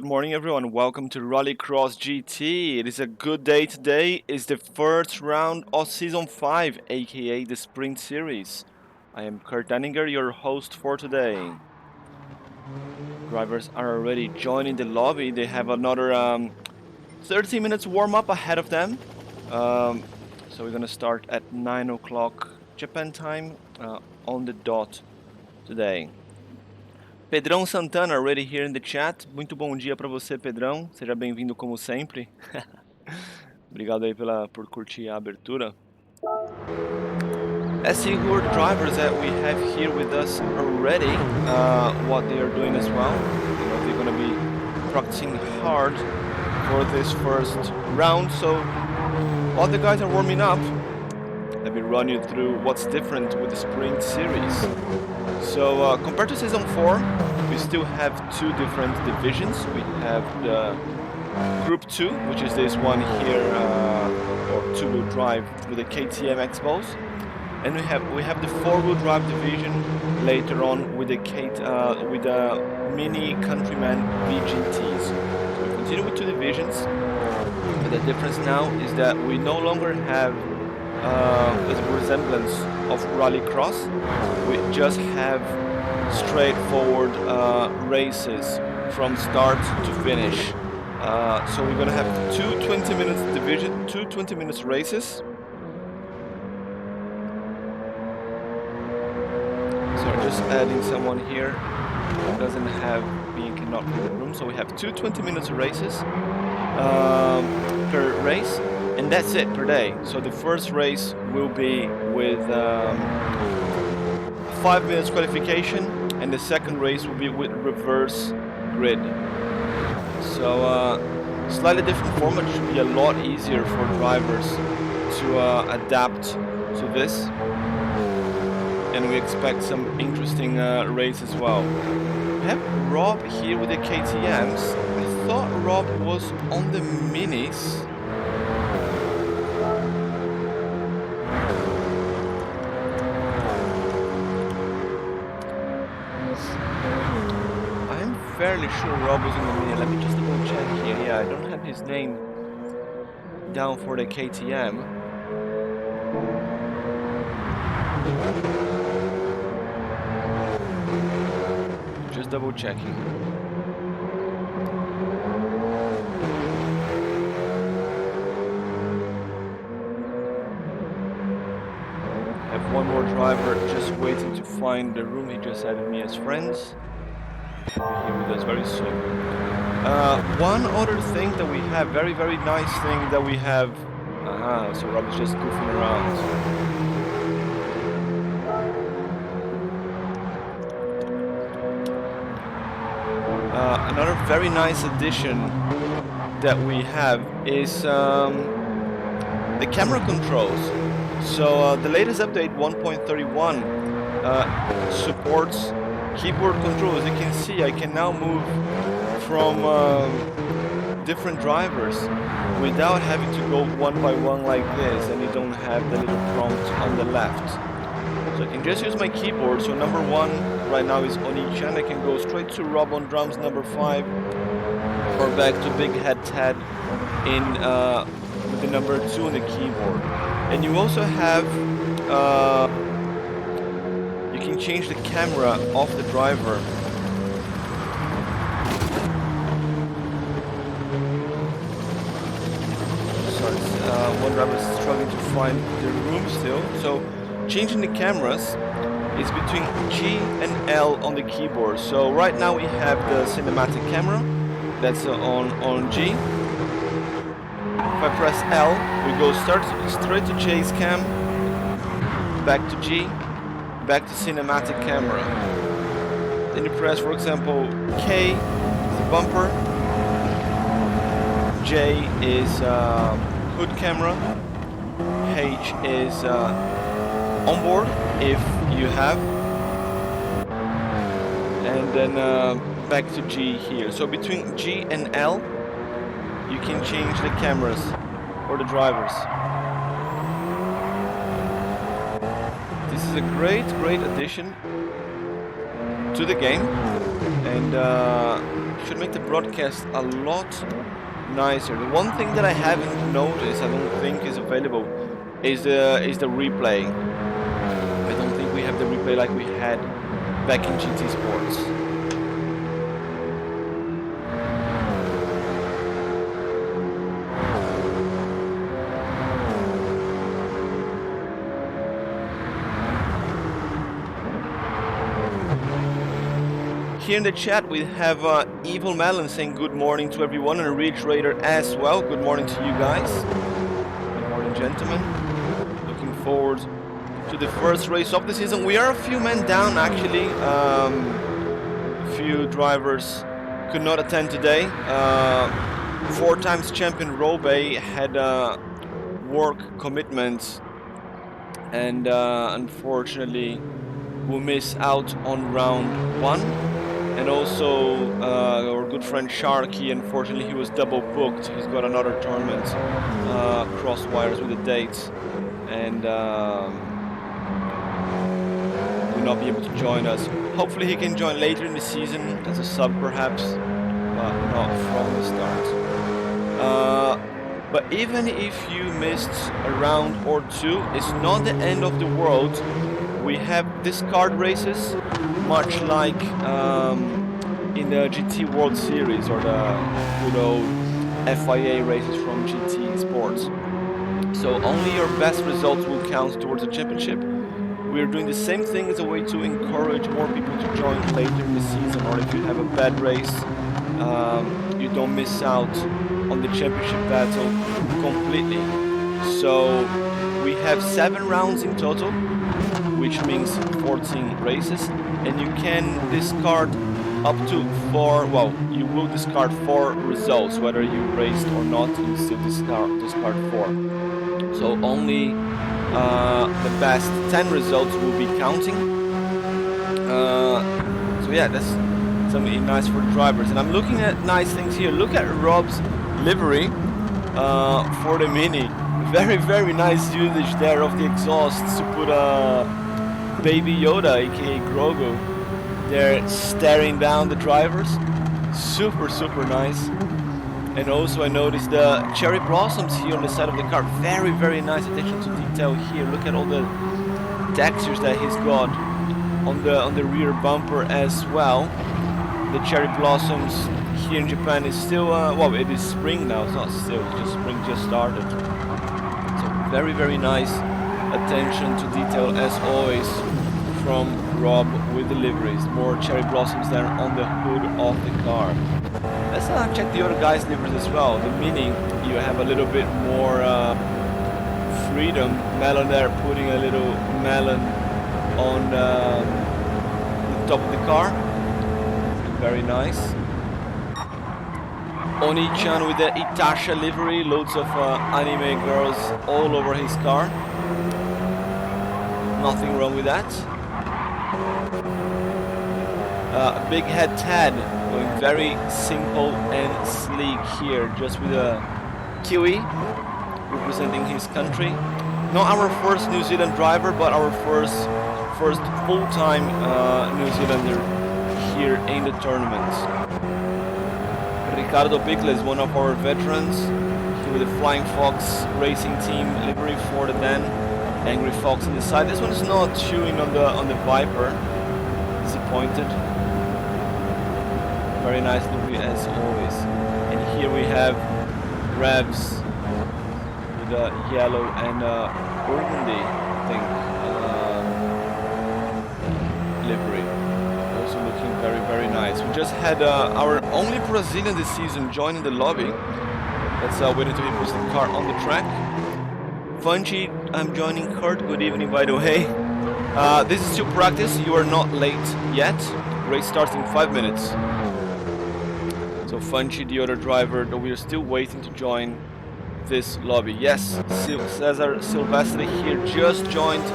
morning everyone, welcome to Rallycross GT. It is a good day today. It's the first round of Season 5, aka the Sprint Series. I am Kurt Danninger, your host for today. Drivers are already joining the lobby. They have another 30 minutes warm-up ahead of them. So we're gonna start at 9 o'clock Japan time on the dot today. Pedrão Santana already here in the chat. Muito bom dia para você, Pedrão. Seja bem-vindo como sempre. Obrigado aí por curtir a abertura. Let's see who are the drivers that we have here with us already, what they are doing as well. You know, they're going to be practicing hard for this first round, so while the guys are warming up, let me run you through what's different with the Sprint Series. So compared to Season 4, we still have two different divisions. We have the Group 2, which is this one here, or two-wheel drive with the KTM XBows. And we have the four-wheel drive division later on with the Mini Countryman VGTs. So we continue with two divisions, but the difference now is that we no longer have the resemblance of rallycross. We just have straightforward races from start to finish. So we're gonna have two 20 minutes races. So just adding someone here who doesn't have cannot read the room. So we have two 20 minutes races per race. And that's it per day. So the first race will be with 5 minutes qualification, and the second race will be with reverse grid. So slightly different format, should be a lot easier for drivers to adapt to this. And we expect some interesting race as well. We have Rob here with the KTMs. I thought Rob was on the minis. Fairly sure Rob was in the mini. Let me just double check here. Yeah, I don't have his name down for the KTM. Just double checking. Have one more driver just waiting to find the room. He just added me as friends. Here with us very soon. One other thing that we have, very nice thing that we have. So Rob is just goofing around. Another very nice addition that we have is the camera controls. So the latest update 1.31 supports keyboard control. As you can see, I can now move from different drivers without having to go one by one like this, and you don't have the little prompt on the left. So I can just use my keyboard. So number 1 right now is Oni-chan. I can go straight to Rob on drums, number 5, or back to Big Head Ted in with the number 2 on the keyboard. And you also have you can change the camera of the driver. Sorry, one driver is struggling to find the room still. So changing the cameras is between G and L on the keyboard. So right now we have the cinematic camera that's on G. If I press L, we go straight to chase cam, back to G, back to cinematic camera. Then you press, for example, K is the bumper, J is hood camera, H is onboard if you have, and then back to G here. So between G and L, you can change the cameras for the drivers. This is a great addition to the game, and should make the broadcast a lot nicer. The one thing that I haven't noticed, I don't think is available, is the replay. I don't think we have the replay like we had back in GT Sports. Here in the chat we have Evil Melon saying good morning to everyone, and Ridge Raider as well. Good morning to you guys. Good morning, gentlemen. Looking forward to the first race of the season. We are a few men down actually. A few drivers could not attend today. 4 times champion Robe had work commitments, and unfortunately will miss out on round 1. And also our good friend Sharky, unfortunately he was double booked. He's got another tournament, cross wires with the dates, and will not be able to join us. Hopefully he can join later in the season as a sub perhaps, but not from the start. But even if you missed a round or 2, it's not the end of the world. We have discard races, much like in the GT World Series or the good old FIA races from GT Sports. So only your best results will count towards the championship. We're doing the same thing as a way to encourage more people to join later in the season, or if you have a bad race, you don't miss out on the championship battle completely. So we have 7 rounds in total, which means 14 races, and you can discard up to 4, well, you will discard 4 results, whether you raced or not, you still discard 4. So only the best 10 results will be counting. So yeah, that's something nice for drivers. And I'm looking at nice things here. Look at Rob's livery for the Mini. Very, very nice usage there of the exhausts to put a Baby Yoda, aka Grogu, there staring down the drivers. Super, super nice. And also I noticed the cherry blossoms here on the side of the car. Very, very nice attention to detail here. Look at all the textures that he's got on the rear bumper as well. The cherry blossoms here in Japan is still, well, it is spring now. It's not still, it's just spring just started. So very, very nice attention to detail as always from Rob with the liveries. More cherry blossoms there on the hood of the car. Let's check the other guys' liveries as well. The Mini, you have a little bit more freedom. Melon there putting a little melon on the top of the car. Very nice. Oni-chan with the Itasha livery, loads of anime girls all over his car. Nothing wrong with that. Big Head Tad going very simple and sleek here, just with a Kiwi representing his country. Not our first New Zealand driver, but our first full-time New Zealander here in the tournament. Ricardo Bigles, one of our veterans, here with the Flying Fox Racing Team livery for the Den. Angry Fox on the side. This one is not chewing on the Viper. Disappointed. Very nice livery as always. And here we have Revs with a yellow and burgundy, I think, livery. Also looking very, very nice. We just had our only Brazilian this season joining the lobby. That's waiting to input the car on the track. Fungi, I'm joining Kurt. Good evening, by the way. This is still practice. You are not late yet. Race starts in 5 minutes. So Fungi, the other driver, that we are still waiting to join this lobby. Yes, Cesar Silvestri here just joined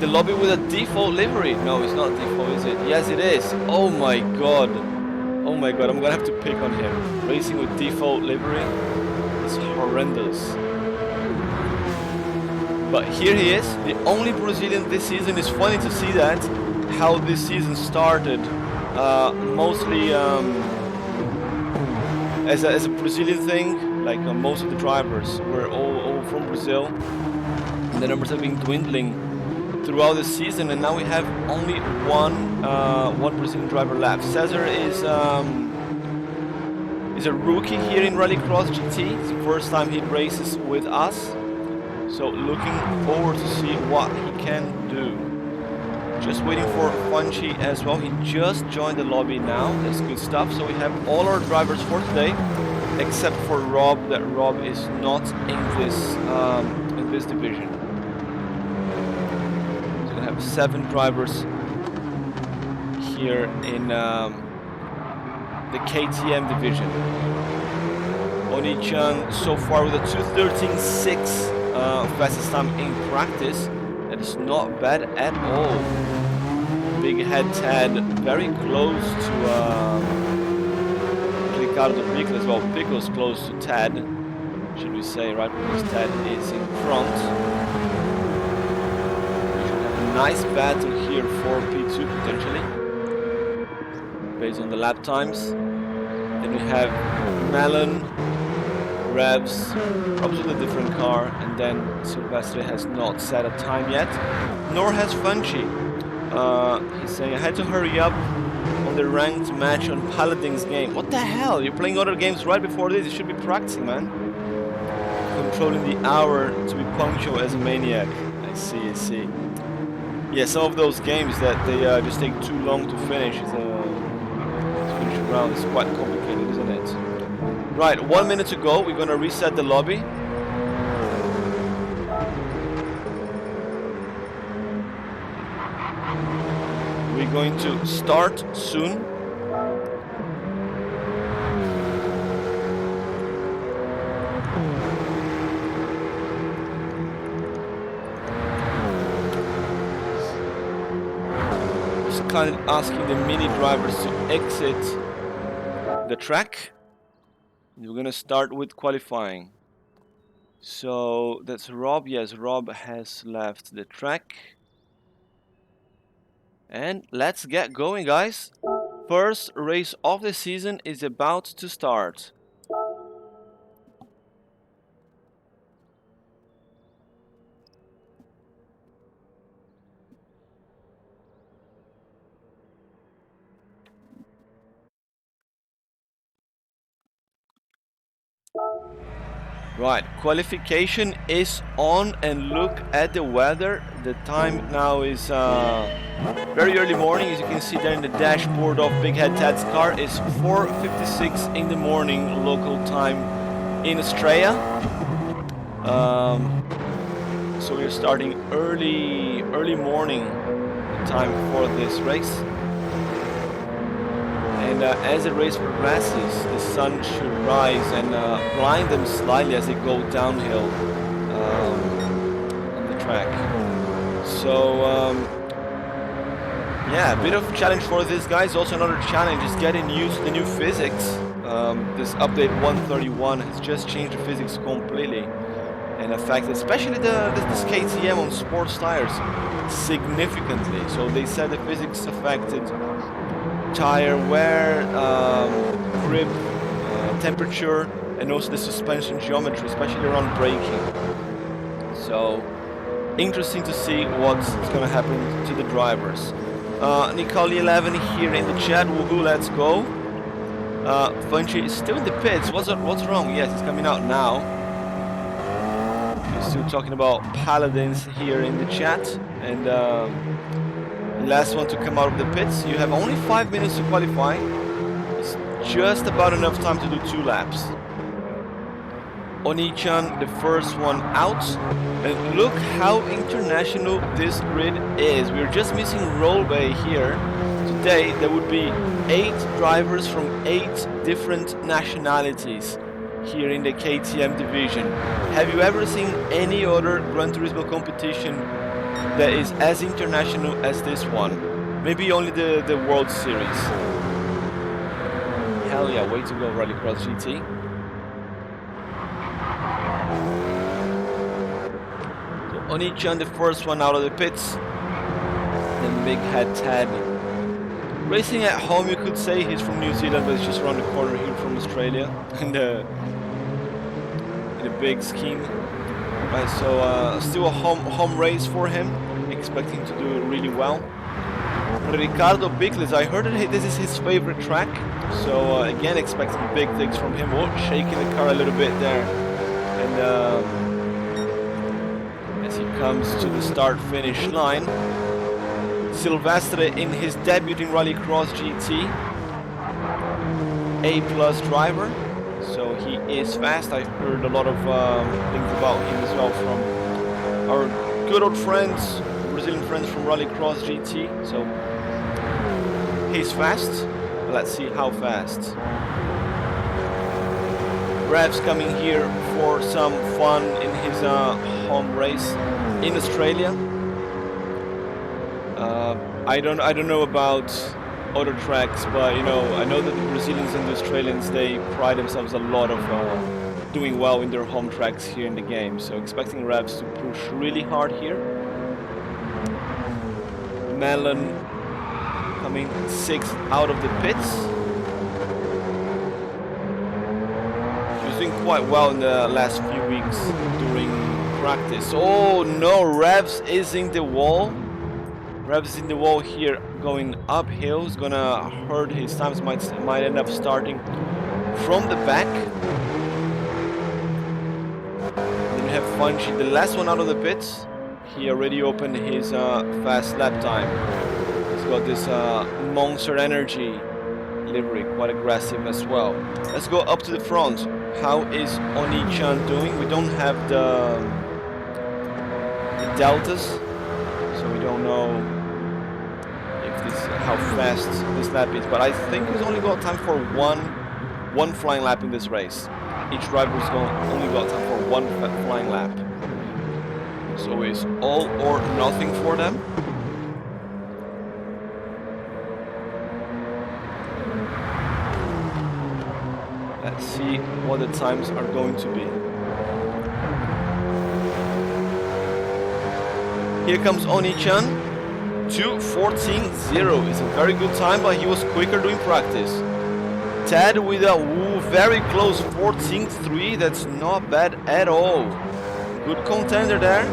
the lobby with a default livery. No, it's not default, is it? Yes, it is. Oh my god. Oh my god, I'm gonna have to pick on him. Racing with default livery is horrendous. But here he is, the only Brazilian this season. It's funny to see that, how this season started. Mostly as a Brazilian thing, like most of the drivers were all from Brazil, and the numbers have been dwindling throughout the season, and now we have only one Brazilian driver left. Cesar is a rookie here in Rallycross GT. It's the first time he races with us, so looking forward to see what he can do. Just waiting for Funchy as well. He just joined the lobby now. That's good stuff. So we have all our drivers for today, except for Rob. That Rob is not in this division. So we have 7 drivers here in the KTM division. Oni-chan so far with a 2:13.6 fastest time in practice. That is not bad at all. Big head Tad very close to Ricardo Pico as well. Pico's close to Tad, should we say, right? Because Tad is in front. We should have a nice battle here for P2 potentially, based on the lap times. Then we have Melon, Revs, probably a different car, and then Silvestre has not set a time yet, nor has Funchy. He's saying, I had to hurry up on the ranked match on Paladin's game. What the hell? You're playing other games right before this. You should be practicing, man. Controlling the hour to be punctual as a maniac. I see. Yeah, some of those games that they just take too long to finish. Finish a round is quite complicated, isn't it? Right, 1 minute to go. We're gonna reset the lobby. We're going to start soon. Just kind of asking the mini drivers to exit the track. We're gonna start with qualifying. So that's Rob. Yes, Rob has left the track. And let's get going, guys. First race of the season is about to start. Right, qualification is on, and look at the weather. The time now is very early morning. As you can see there in the dashboard of Big Head Tad's car is 4:56 in the morning local time in Australia. So we're starting early morning time for this race. And as the race progresses, the sun should rise and blind them slightly as they go downhill on the track. So, yeah, a bit of a challenge for these guys. Also another challenge is getting used to the new physics. This update 131 has just changed the physics completely and affected, especially this KTM on sports tires, significantly. So they said the physics affected tire wear, grip, temperature, and also the suspension geometry, especially around braking. So interesting to see what's going to happen to the drivers. Nicole11 here in the chat. Woohoo, let's go. Funchy is still in the pits. What's wrong? Yes, it's coming out now. We're still talking about Paladins here in the chat. And last one to come out of the pits. You have only 5 minutes to qualify. It's just about enough time to do 2 laps. Oni-chan, the first one out. And look how international this grid is. We're just missing Rollway here. Today there would be 8 drivers from 8 different nationalities here in the KTM division. Have you ever seen any other Gran Turismo competition that is as international as this one? Maybe only the World Series. Hell yeah, way to go, Rallycross GT. So Oni-chan, the first one out of the pits. Then Big Head Tad Racing at home, you could say. He's from New Zealand, but it's just around the corner here from Australia in the big scheme. Right, so still a home race for him. Expecting to do really well. Ricardo Pickles, I heard that this is his favorite track. So again, expecting big things from him. Oh, shaking the car a little bit there. And as he comes to the start-finish line, Silvestre in his debut in Rallycross GT, A+ driver, so he is fast. I've heard a lot of things about him as well from our good old friends, Brazilian friends from Rallycross GT. So he's fast. Let's see how fast. Revs coming here for some fun in his home race in Australia. I don't know about other tracks, but you know, I know that the Brazilians and the Australians, they pride themselves a lot of doing well in their home tracks here in the game. So expecting Revs to push really hard here. Melon coming 6th out of the pits. He was doing quite well in the last few weeks during practice. Oh no, Revs is in the wall. Revs in the wall here, going uphill. Is gonna hurt his times. Might end up starting from the back. Then we have Funchy, the last one out of the pits. He already opened his fast lap time. He's got this Monster Energy livery, quite aggressive as well. Let's go up to the front. How is Oni-chan doing? We don't have the deltas, so we don't know how fast this lap is, but I think he's only got time for one flying lap in this race. Each driver's only got time for one flying lap, so it's all or nothing for them. Let's see what the times are going to be. Here comes Oni-chan. 2:14.0 is a very good time, but he was quicker during practice. Ted with a very close 14.3. That's not bad at all. Good contender there.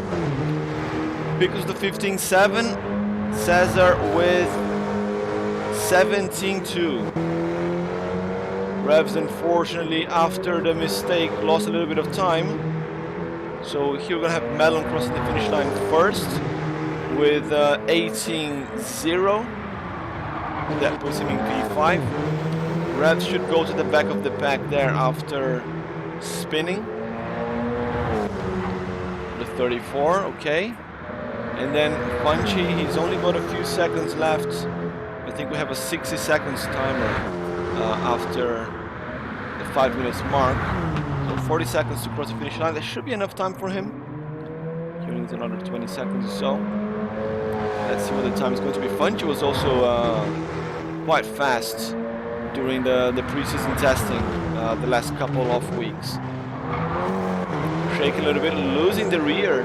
Pickles the 15.7. Cesar with 17.2. Revs, unfortunately, after the mistake, lost a little bit of time. So here we're gonna have Melon crossing the finish line first with 18.0. That puts him in P5. Revs should go to the back of the pack there after spinning. The 34, okay. And then Punchy, he's only got a few seconds left. I think we have a 60 seconds timer after the 5 minutes mark. So 40 seconds to cross the finish line. That should be enough time for him. He needs another 20 seconds or so. Let's see what the time is going to be. Funchi was also quite fast during the pre-season testing the last couple of weeks. Shaking a little bit, losing the rear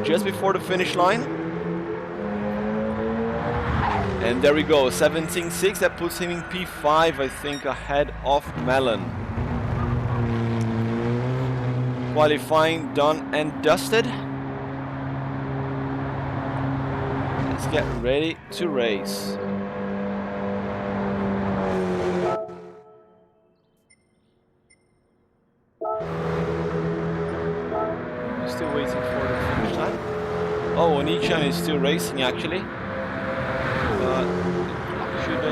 just before the finish line. And there we go, 17.6. That puts him in P5, I think, ahead of Melon. Qualifying done and dusted. Let's get ready to race. Still waiting for the finish line. Oh, Oni-chan is still racing actually. Should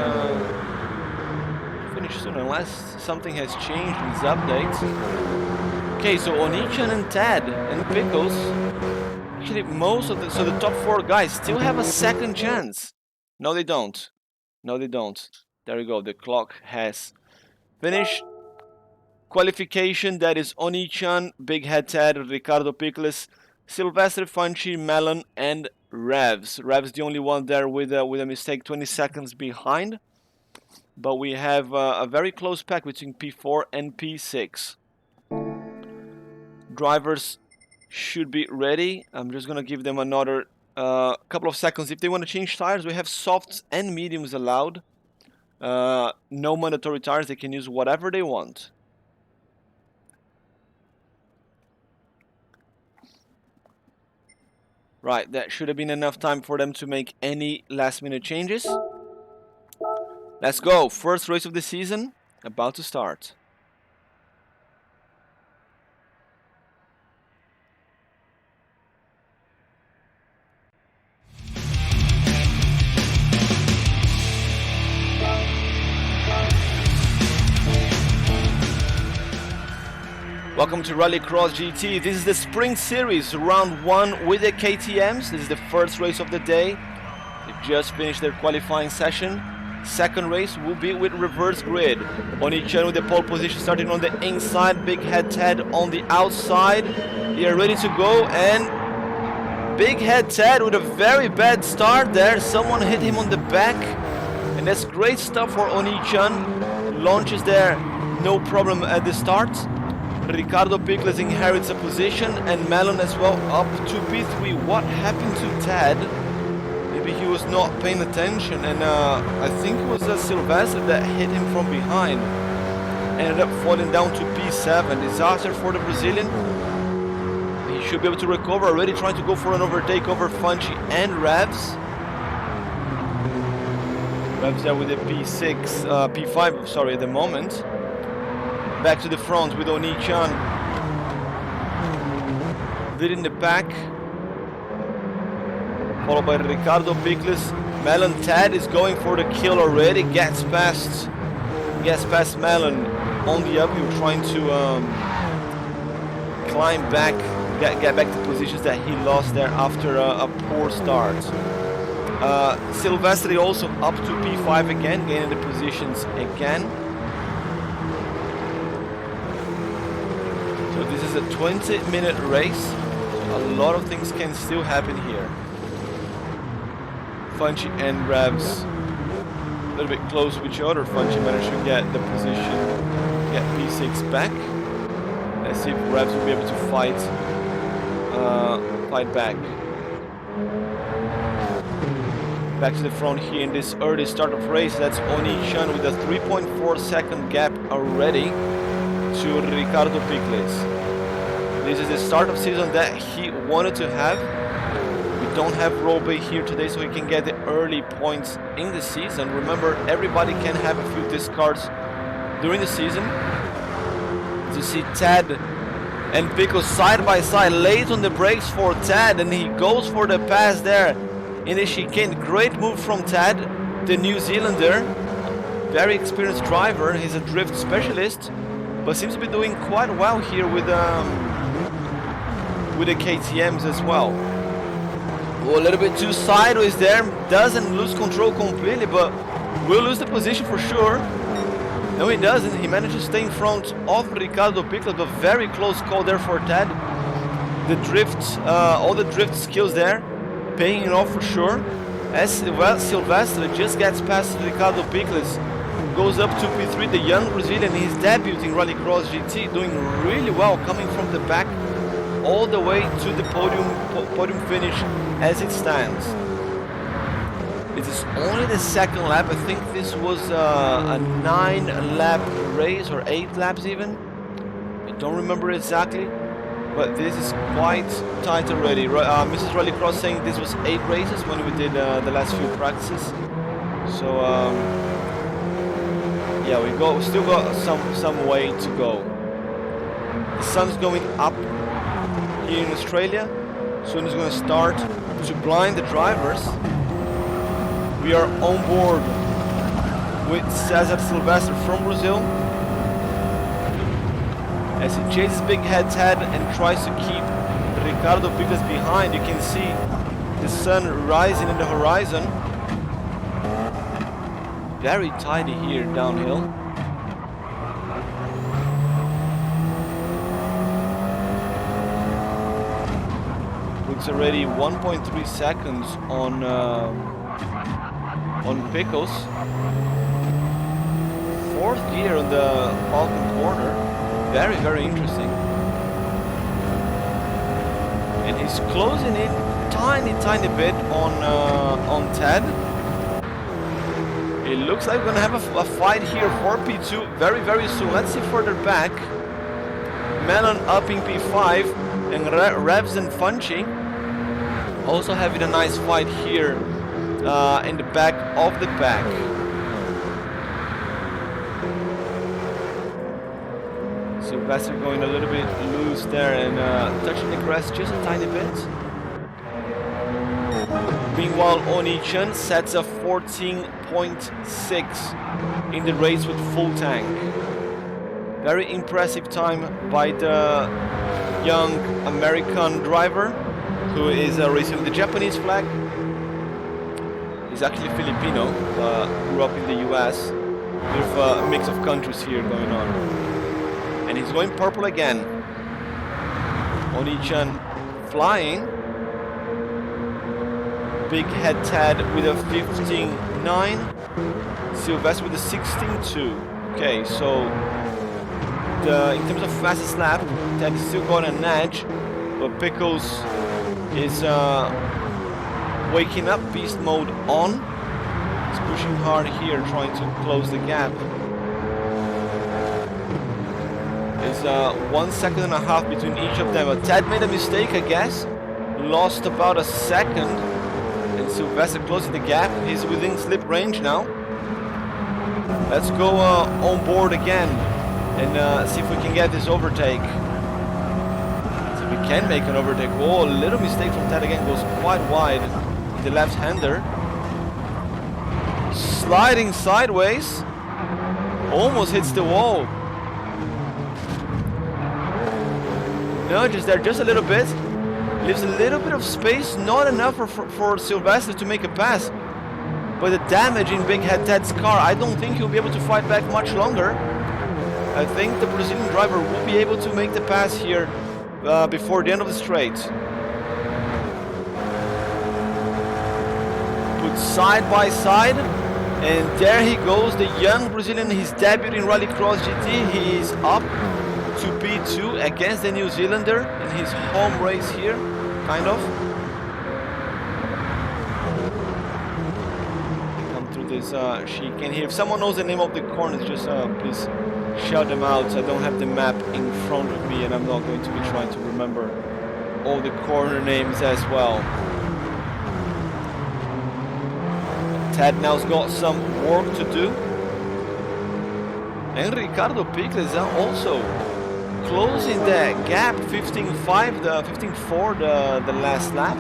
finish soon unless something has changed in his updates. Okay, so Oni-chan and Tad and Pickles. Actually, the top 4 guys still have a second chance. No, they don't. No, they don't. There we go. The clock has finished. Qualification. That is Oni-chan, Big Head Ted, Ricardo Pickles, Silvestre, Funchi, Melon, and Revs. Revs the only one there with a mistake, 20 seconds behind. But we have a very close pack between P4 and P6. Drivers should be ready. I'm just gonna give them another couple of seconds. If they want to change tires, we have softs and mediums allowed. No mandatory tires, they can use whatever they want. Right, that should have been enough time for them to make any last minute changes. Let's go, first race of the season, about to start. Welcome to Rallycross GT. This is the Spring Series, round 1 with the KTMs. This is the first race of the day. They've just finished their qualifying session. Second race will be with reverse grid. Oni-chan with the pole position starting on the inside. Big Head Ted on the outside. They are ready to go, and Big Head Ted with a very bad start there. Someone hit him on the back, and that's great stuff for Oni-chan. Launches there, no problem at the start. Ricardo Pickles inherits a position, and Melon as well up to P3. What happened to Ted? Maybe he was not paying attention, and I think it was Silvestre that hit him from behind. Ended up falling down to P7. Disaster for the Brazilian. He should be able to recover, already trying to go for an overtake over Funchi and Revs. Revs there with a P5, sorry, at the moment. Back to the front with Oni-chan leading the pack, followed by Ricardo Pickles. Melon Ted is going for the kill already. Gets past Melon on the uphill, trying to climb back, get back to positions that he lost there after a poor start. Silvestre also up to P5 again, gaining the positions again. So this is a 20-minute race. A lot of things can still happen here. Funchi and Revs a little bit close to each other. Funchi managed to get the position, get P6 back. Let's see if Revs will be able to fight back. Back to the front here in this early start of race. That's Oni-chan with a 3.4 second gap already to Ricardo Pickles. This is the start of season that he wanted to have. We don't have Robe here today, so he can get the early points in the season. Remember, everybody can have a few discards during the season. To see Ted and Pickles side by side, late on the brakes for Ted, and he goes for the pass there in the chicane. Great move from Ted, the New Zealander. Very experienced driver. He's a drift specialist, but seems to be doing quite well here with the KTMs as well. Oh, a little bit too sideways there. Doesn't lose control completely, but will lose the position for sure. No, he doesn't. He managed to stay in front of Ricardo Pickles, but very close call there for Ted. The drift, all the drift skills there, paying off for sure. As well, Silvestre just gets past Ricardo Pickles, goes up to P3, the young Brazilian. He's debuting Rallycross GT, doing really well, coming from the back all the way to the podium finish as it stands. This is only the second lap. I think this was a 9-lap race, or 8 laps even. I don't remember exactly, but this is quite tight already. Mrs. Rallycross saying this was 8 races when we did the last few practices. So yeah, we still got some way to go. The sun's going up here in Australia. Soon it's going to start to blind the drivers. We are on board with Cesar Silvestre from Brazil as he chases Big Head Ted and tries to keep Ricardo Pickles behind. You can see the sun rising in the horizon. Very tidy here downhill. Looks already 1.3 seconds on Pickles. 4th gear on the Falcon corner. Very, very interesting. And he's closing in tiny bit on Ted. It looks like we're gonna have a fight here for P2 very, very soon. Let's see further back. Melon up in P5 and Revs and Funchy also having a nice fight here in the back of the pack. Sylvester going a little bit loose there and touching the grass just a tiny bit. Meanwhile, Oni-chan sets a 14.6 in the race with full tank. Very impressive time by the young American driver who is racing the Japanese flag. He's actually Filipino, grew up in the US with a mix of countries here going on. And he's going purple again. Oni-chan flying. Big head Tad with a 15.9. Sylvester with a 16.2. Okay, so in terms of fastest lap, Tad is still got an edge, but Pickles is waking up, beast mode on. He's pushing hard here, trying to close the gap. There's 1.5 seconds between each of them. Tad made a mistake, I guess. Lost about a second. And Sylvester closing the gap. He's within slip range now. Let's go on board again and see if we can get this overtake. See if we can make an overtake. Oh, a little mistake from Tad again. Goes quite wide. The left-hander. Sliding sideways. Almost hits the wall. Nudges there just a little bit. Leaves a little bit of space, not enough for Sylvester to make a pass. But the damage in Big Head Ted's car, I don't think he'll be able to fight back much longer. I think the Brazilian driver will be able to make the pass here before the end of the straight. Put side by side, and there he goes, the young Brazilian. He's debuted in Rallycross GT. He's up to P2 against the New Zealander in his home race here, kind of. Come through this chicane here. If someone knows the name of the corners, just please shout them out. I don't have the map in front of me and I'm not going to be trying to remember all the corner names as well. Ted now's got some work to do. And Ricardo Pickles also closing the gap, 15.5, the 15.4 the last lap.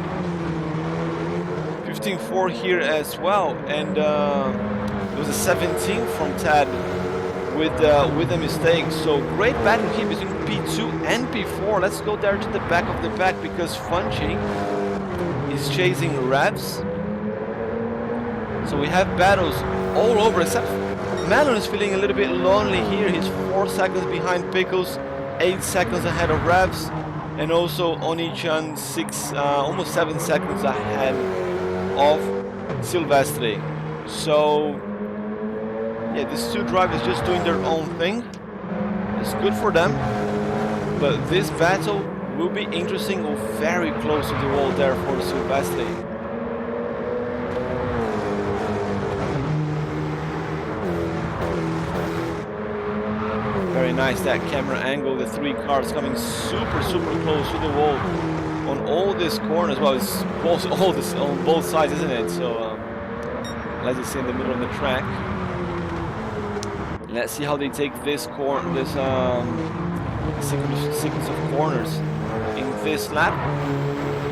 15.4 here as well, and it was a 17 from Tad with a mistake. So great battle here between P2 and P4. Let's go there to the back of the pack because Funchy is chasing Revs. So we have battles all over, except Melon is feeling a little bit lonely here. He's 4 seconds behind Pickles, 8 seconds ahead of Revs, and also Oni-chan almost 7 seconds ahead of Silvestre. So yeah, these two drivers just doing their own thing. It's good for them, but this battle will be interesting or very close to the wall there for Silvestre. Very nice, that camera angle, the three cars coming super close to the wall on all this corners. Well, it's all this on both sides, isn't it? So let's just see in the middle of the track. Let's see how they take this sequence of corners in this lap,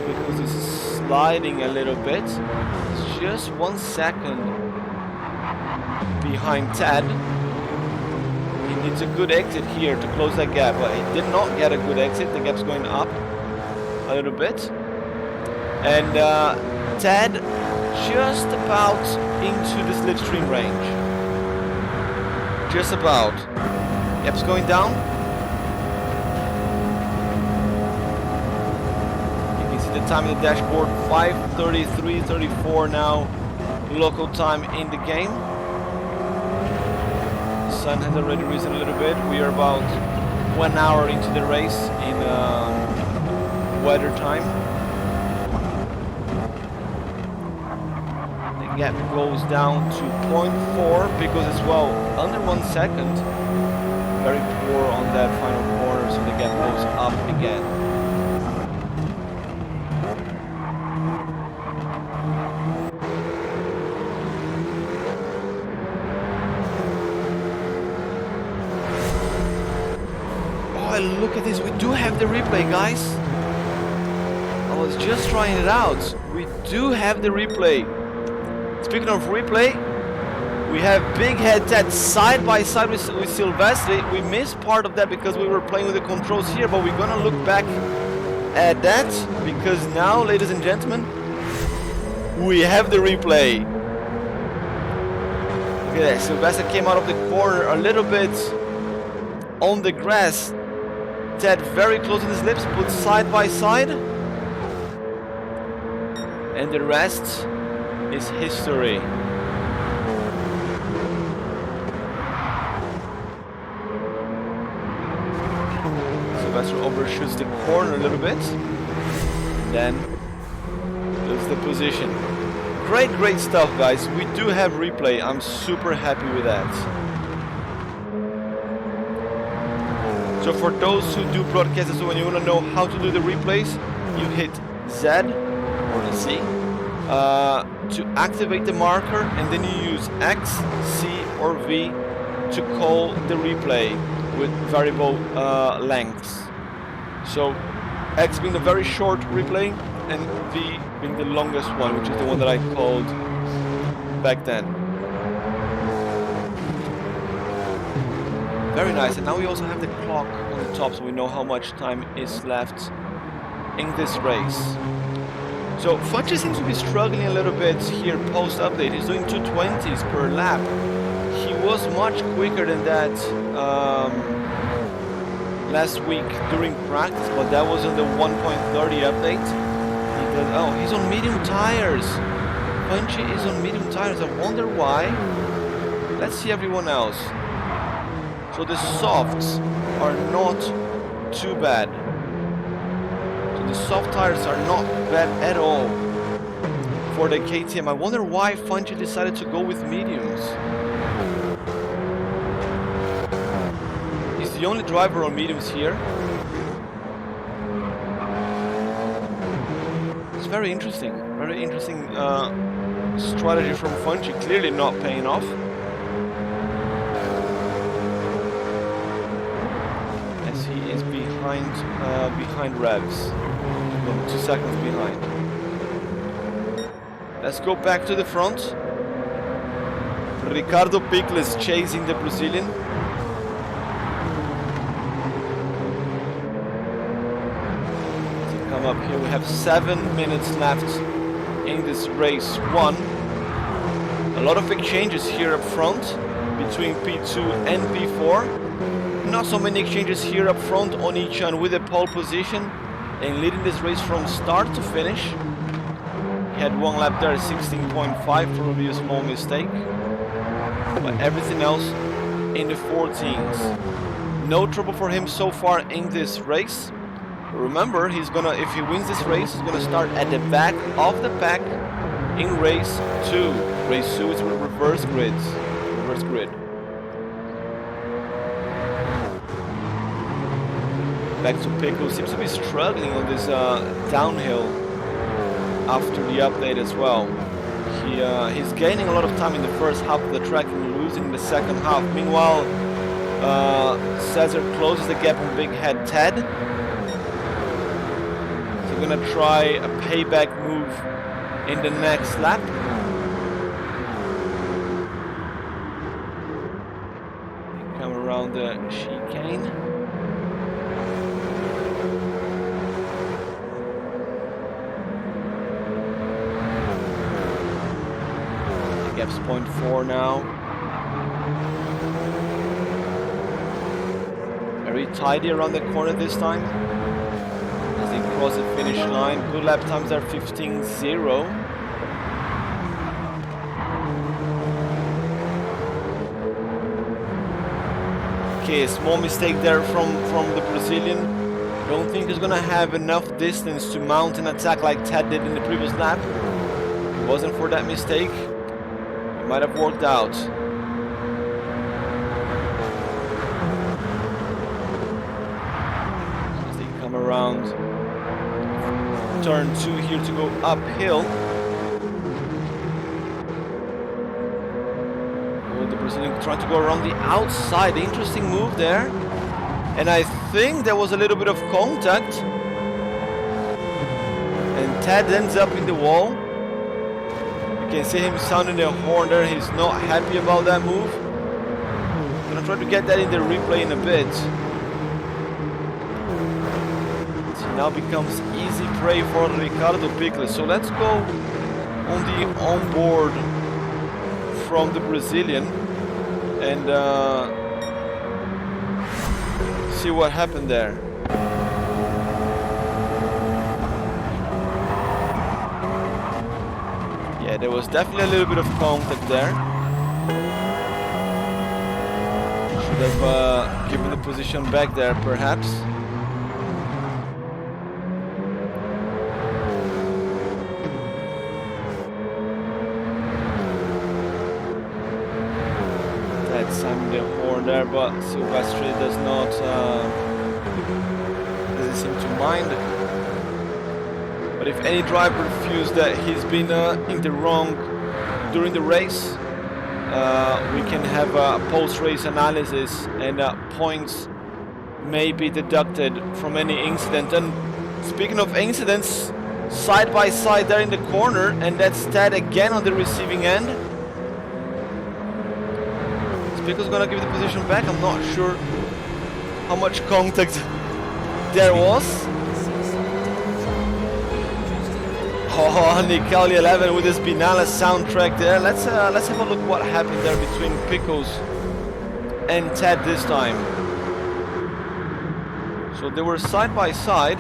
because it's sliding a little bit. It's just 1 second behind Tad. It's a good exit here to close that gap, but he did not get a good exit. The gap's going up a little bit. And Tad just about into the slipstream range. Just about. Gap's going down. You can see the time in the dashboard, 5:33:34 now, local time in the game. Sun has already risen a little bit. We are about 1 hour into the race in weather time. They gap goes down to 0.4 because as well, under 1 second. Very poor on that final corner, so the gap goes up again. Oh, look at this, we do have the replay, guys. I was just trying it out. We do have the replay. Speaking of replay, we have Big Head Ted side by side with Silvestri. We missed part of that because we were playing with the controls here, but we're gonna look back at that because now, ladies and gentlemen, we have the replay. Look at that, Silvestri came out of the corner a little bit on the grass. Ted very close in his lips, put side by side. And the rest is history. Sylvester overshoots the corner a little bit. Then loses the position. Great stuff, guys. We do have replay. I'm super happy with that. So for those who do broadcasts, so when you want to know how to do the replays, you hit Z or the C to activate the marker, and then you use X, C or V to call the replay with variable lengths. So X being the very short replay and V being the longest one, which is the one that I called back then. Very nice, and now we also have the clock on the top so we know how much time is left in this race. So Funchi seems to be struggling a little bit here post-update. He's doing 220s per lap. He was much quicker than that last week during practice, but that was on the 1.30 update. Oh, he's on medium tires. Funchi is on medium tires. I wonder why. Let's see everyone else. So the softs are not too bad. The soft tires are not bad at all for the KTM. I wonder why Funchi decided to go with mediums. He's the only driver on mediums here. It's very interesting strategy from Funchi, clearly not paying off. As he is behind Revs. 2 seconds behind. Let's go back to the front. Ricardo Pickles chasing the Brazilian. To come up here, we have 7 minutes left in this race 1. A lot of exchanges here up front between P2 and P4. Not so many exchanges here up front on each one with a pole position. And leading this race from start to finish. He had 1 lap there, 16.5, probably a small mistake. But everything else in the 14s. No trouble for him so far in this race. Remember, he's gonna, if he wins this race, he's gonna start at the back of the pack in race 2. Race 2 is with reverse grid. Back to Pickle, seems to be struggling on this downhill after the update as well. He's gaining a lot of time in the first half of the track and losing the second half. Meanwhile, Cesar closes the gap on Big Head Ted. So we're gonna try a payback move in the next lap. Come around the chicane. Gap's 0.4 now. Very tidy around the corner this time. As they cross the finish line. Good lap times are 15.0. Okay, a small mistake there from the Brazilian. Don't think he's gonna have enough distance to mount an attack like Ted did in the previous lap. If it wasn't for that mistake, Might have worked out. As they come around turn 2 here to go uphill. Oh, the Brazilian trying to go around the outside. Interesting move there. And I think there was a little bit of contact. And Ted ends up in the wall. You can see him sounding the horn there. He's not happy about that move. I'm gonna try to get that in the replay in a bit. So now becomes easy prey for Ricardo Pickles. So let's go on the onboard from the Brazilian and see what happened there. Yeah, there was definitely a little bit of contact there. Should have given the position back there, perhaps. That's the horn there, but Silvestri does not doesn't seem to mind. But if any driver feels that he's been in the wrong during the race, we can have a post-race analysis and points may be deducted from any incident. And speaking of incidents, side by side there in the corner, and that's Ted again on the receiving end. Pickles gonna give the position back. I'm not sure how much contact there was. Oh, Nicali 11 with his Binala soundtrack there. Let's have a look what happened there between Pickles and Ted this time. So they were side by side.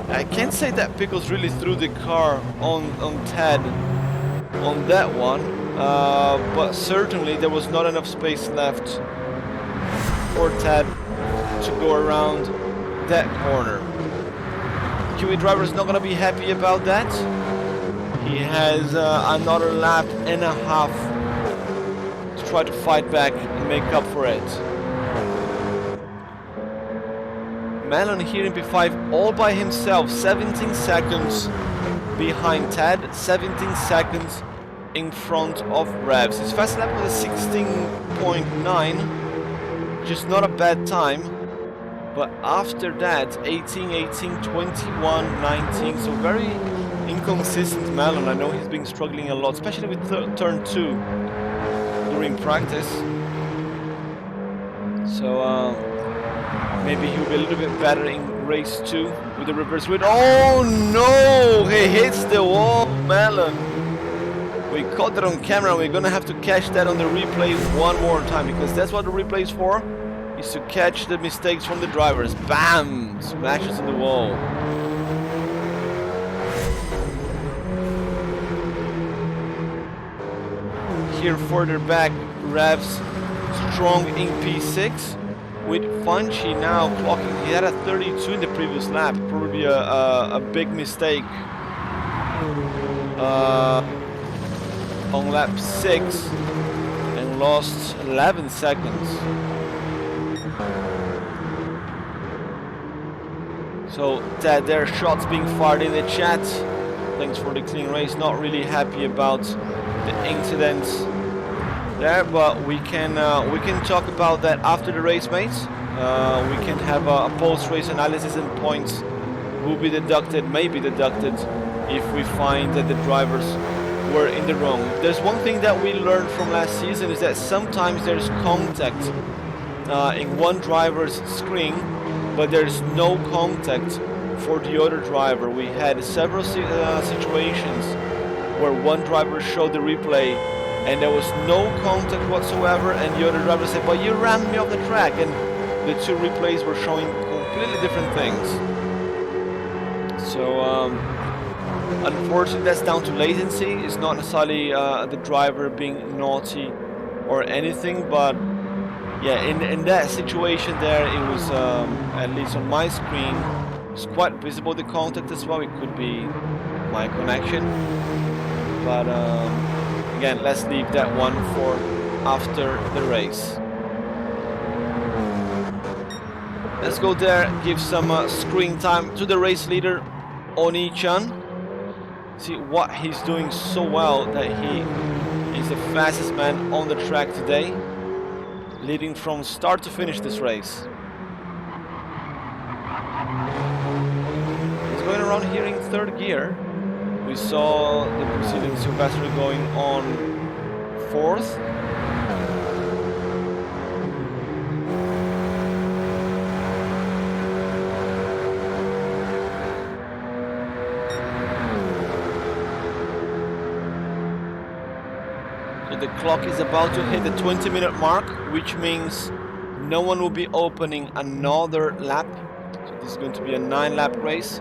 I can't say that Pickles really threw the car on Ted on that one. But certainly there was not enough space left for Ted to go around that corner. Kiwi driver is not going to be happy about that. He has another lap and a half to try to fight back and make up for it. Melon here in P5 all by himself, 17 seconds behind Ted, 17 seconds in front of Revs. His fast lap was a 16.9, which is not a bad time, but after that 18, 18, 21, 19, so very inconsistent Melon. I know he's been struggling a lot, especially with turn 2 during practice, so maybe he'll be a little bit better in race 2 with the reverse grid. Oh no, he hits the wall, Melon. We caught that on camera. We're gonna have to catch that on the replay one more time, because that's what the replay is for, is to catch the mistakes from the drivers. Bam! Smashes in the wall. Here further back, Revs strong in P6 with Funchy now clocking. He had a 32 in the previous lap, probably a big mistake. On lap 6 and lost 11 seconds. So Ted, there shots being fired in the chat. Thanks for the clean race. Not really happy about the incidents there, but we can talk about that after the race, mates. We can have a post-race analysis, and points will be deducted, may be deducted, if we find that the drivers were in the wrong. There's one thing that we learned from last season, is that sometimes there's contact in one driver's screen, but there's no contact for the other driver. We had several situations where one driver showed the replay and there was no contact whatsoever, and the other driver said, but you ran me off the track, and the two replays were showing completely different things. So unfortunately that's down to latency. It's not necessarily the driver being naughty or anything, but yeah, in that situation there, it was at least on my screen, it was quite visible, the contact as well. It could be my connection. but again, let's leave that one for after the race. Let's go there, give some screen time to the race leader, Oni-chan. See what he's doing so well, that he is the fastest man on the track today, leading from start to finish this race. He's going around here in third gear. We saw the Brazilian Silvestre going on fourth. The clock is about to hit the 20-minute mark, which means no one will be opening another lap. So this is going to be a 9-lap race.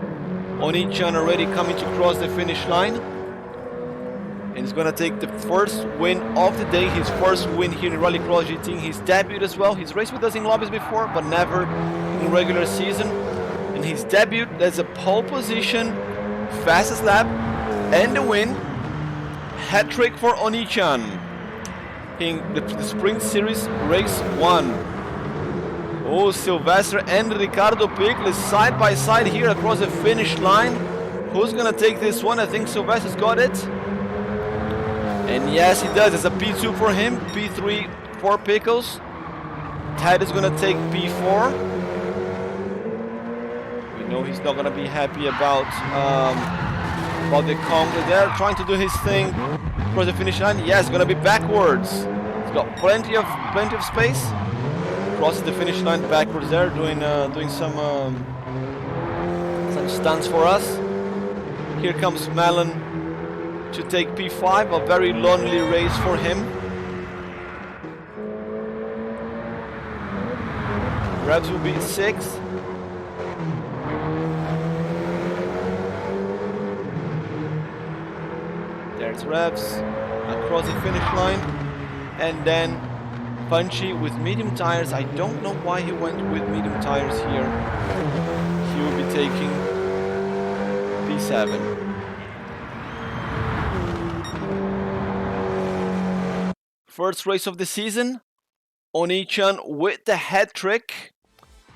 Oni-chan already coming to cross the finish line. And he's going to take the first win of the day, his first win here in Rallycross GT, his debut as well. He's raced with us in lobbies before, but never in regular season. And his debut, there's a pole position, fastest lap, and the win. Hat trick for Oni-chan in the Sprint Series Race 1. Oh, Silvestre and Ricardo Piccoli side by side here across the finish line. Who's gonna take this one? I think Silvestre's got it. And yes, he does. It's a P2 for him, P3 for Pickles. Ted is gonna take P4. We know he's not gonna be happy about the Conga there, trying to do his thing across the finish line. Yes, gonna be backwards. He's got plenty of space. Crosses the finish line backwards there, doing some stunts for us. Here comes Melon to take P5, a very lonely race for him. Revs will be 6th. There's Revs across the finish line, and then Punchy with medium tires. I don't know why he went with medium tires here. He will be taking P7. First race of the season, Oni-chan with the hat trick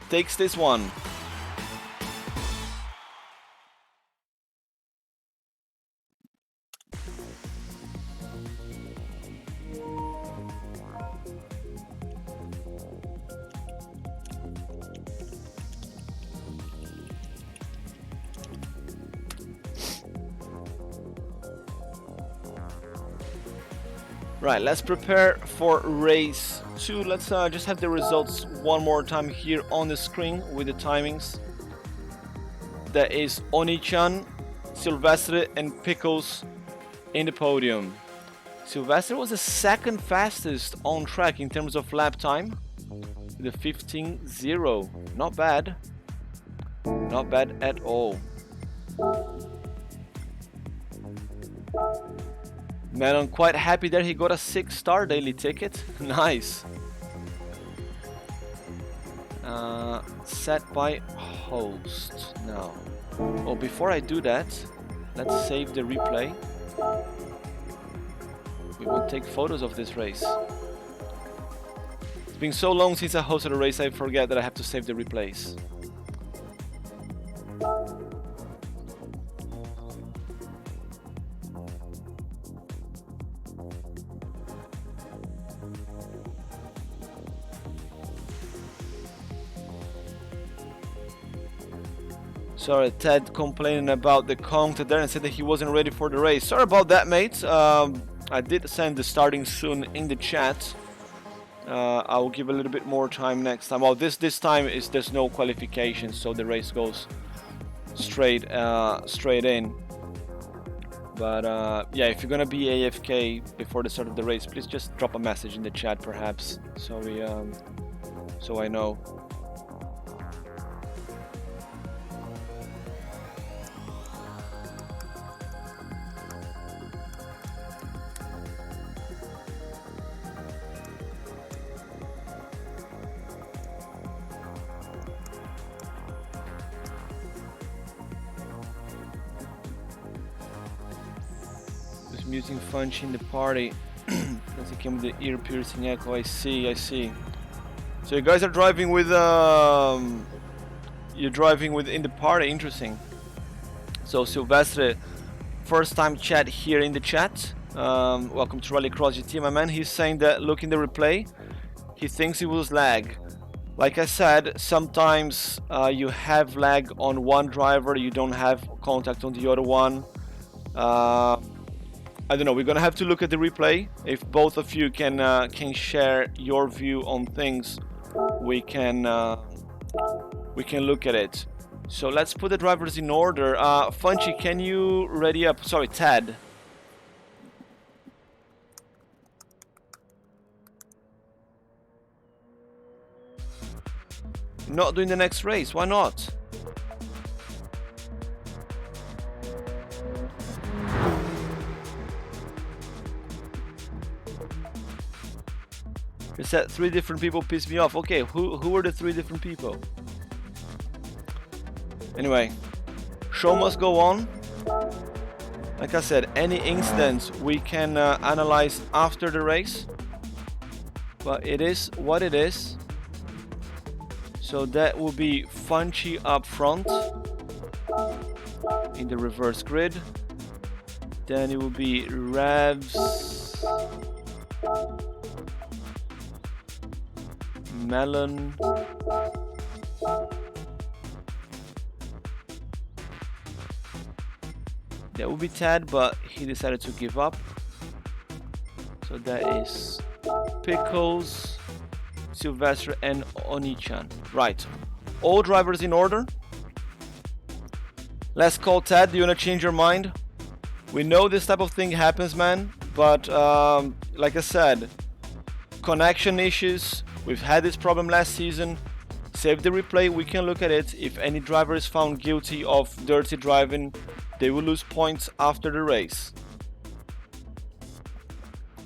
takes this one. Right, let's prepare for race 2. Let's just have the results one more time here on the screen with the timings. That is Oni-chan, Silvestre, and Pickles in the podium. Silvestre was the second fastest on track in terms of lap time, with a 15.0. Not bad. Not bad at all. Melon quite happy there, he got a 6-star daily ticket. Nice. Set by host now. Oh, before I do that, let's save the replay. We will take photos of this race. It's been so long since I hosted a race, I forget that I have to save the replays. Sorry, Ted complaining about the Conga there and said that he wasn't ready for the race. Sorry about that, mate. I did send the starting soon in the chat. I will give a little bit more time next time. Well, this time is there's no qualification, so the race goes straight in. But yeah, if you're gonna be AFK before the start of the race, please just drop a message in the chat, perhaps, so we so I know. muting Funch in the party. Because he came with the ear-piercing echo. I see. So you guys are driving with you're driving with in the party. Interesting. So Silvestre, first time chat here in the chat. Welcome to Rally Cross GT, my man. He's saying that look in the replay, he thinks it was lag. Like I said, sometimes you have lag on one driver, you don't have contact on the other one. I don't know. We're gonna have to look at the replay. If both of you can share your view on things, we can look at it. So let's put the drivers in order. Funchy, can you ready up? Sorry, Tad. Not doing the next race. Why not? You said 3 different people pissed me off. Okay, who were the 3 different people? Anyway, show must go on. Like I said, any incidents we can analyze after the race. But it is what it is. So that will be Funchy up front in the reverse grid. Then it will be Revs, Melon, that would be Tad, but he decided to give up. So that is Pickles, Silvestre and Onichan. Right, all drivers in order. Let's call Tad. Do you want to change your mind? We know this type of thing happens, man, but like I said, connection issues. We've had this problem last season. Save the replay, we can look at it. If any driver is found guilty of dirty driving, they will lose points after the race.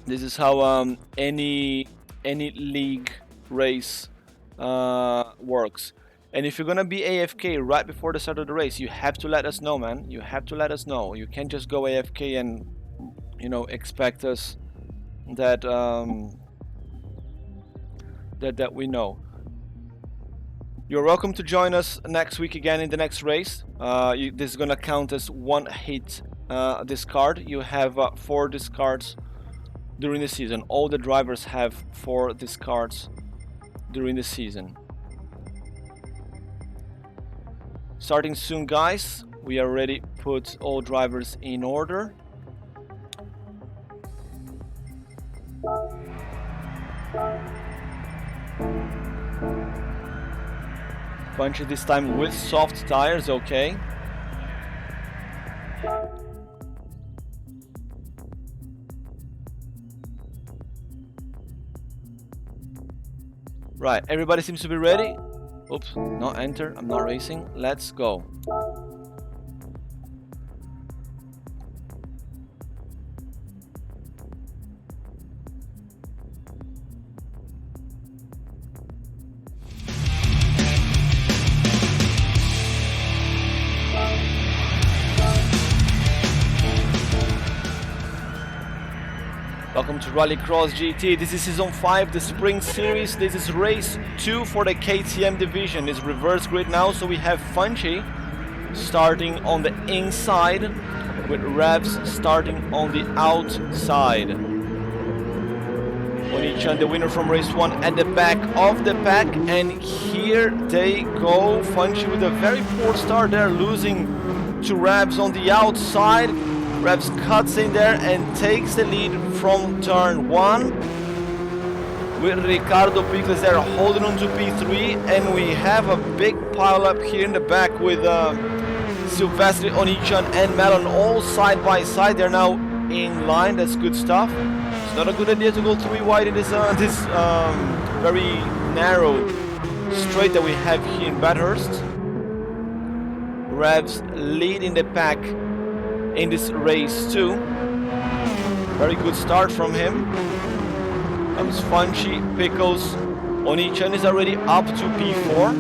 This is how any league race works. And if you're gonna be AFK right before the start of the race, you have to let us know, man. You have to let us know. You can't just go AFK and, you know, expect us that that we know. You're welcome to join us next week again in the next race. This is gonna count as 1 hit discard. You have 4 discards during the season. All the drivers have 4 discards during the season. Starting soon, guys. We already put all drivers in order. Punchy this time with soft tires, okay. Right, everybody seems to be ready. Oops, not enter, I'm not racing. Let's go. Welcome to Rally Cross GT. This is Season 5, the Spring Series. This is Race 2 for the KTM division. It's reverse grid now, so we have Funchy starting on the inside with Revs starting on the outside. Onichan, the winner from Race 1, at the back of the pack, and here they go. Funchy with a very poor start there, losing to Revs on the outside. Revs cuts in there and takes the lead from turn 1 with Ricardo Pickles there holding on to P3, and we have a big pile up here in the back with Silvestre, Onichan and Melon all side by side. They're now in line. That's good stuff. It's not a good idea to go 3 wide in this very narrow straight that we have here in Bathurst. Revs lead in the pack in this race too. Very good start from him. Comes Funchy, Pickles. Onichan is already up to P4.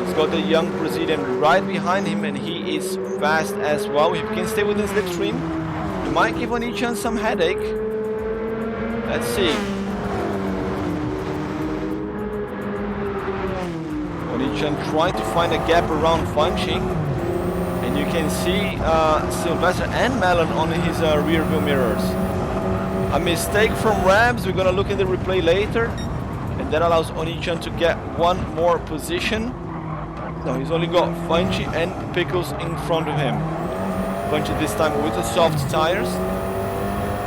He's got the young Brazilian right behind him, and he is fast as well. If he can stay within slipstream, might give Onichan some headache. Let's see. Onichan trying to find a gap around Funchy. And you can see Sylvester and Melon on his rear view mirrors. A mistake from Rabs, we're gonna look in the replay later. And that allows Onichan to get one more position. No, he's only got Funchy and Pickles in front of him. Funchy this time with the soft tires.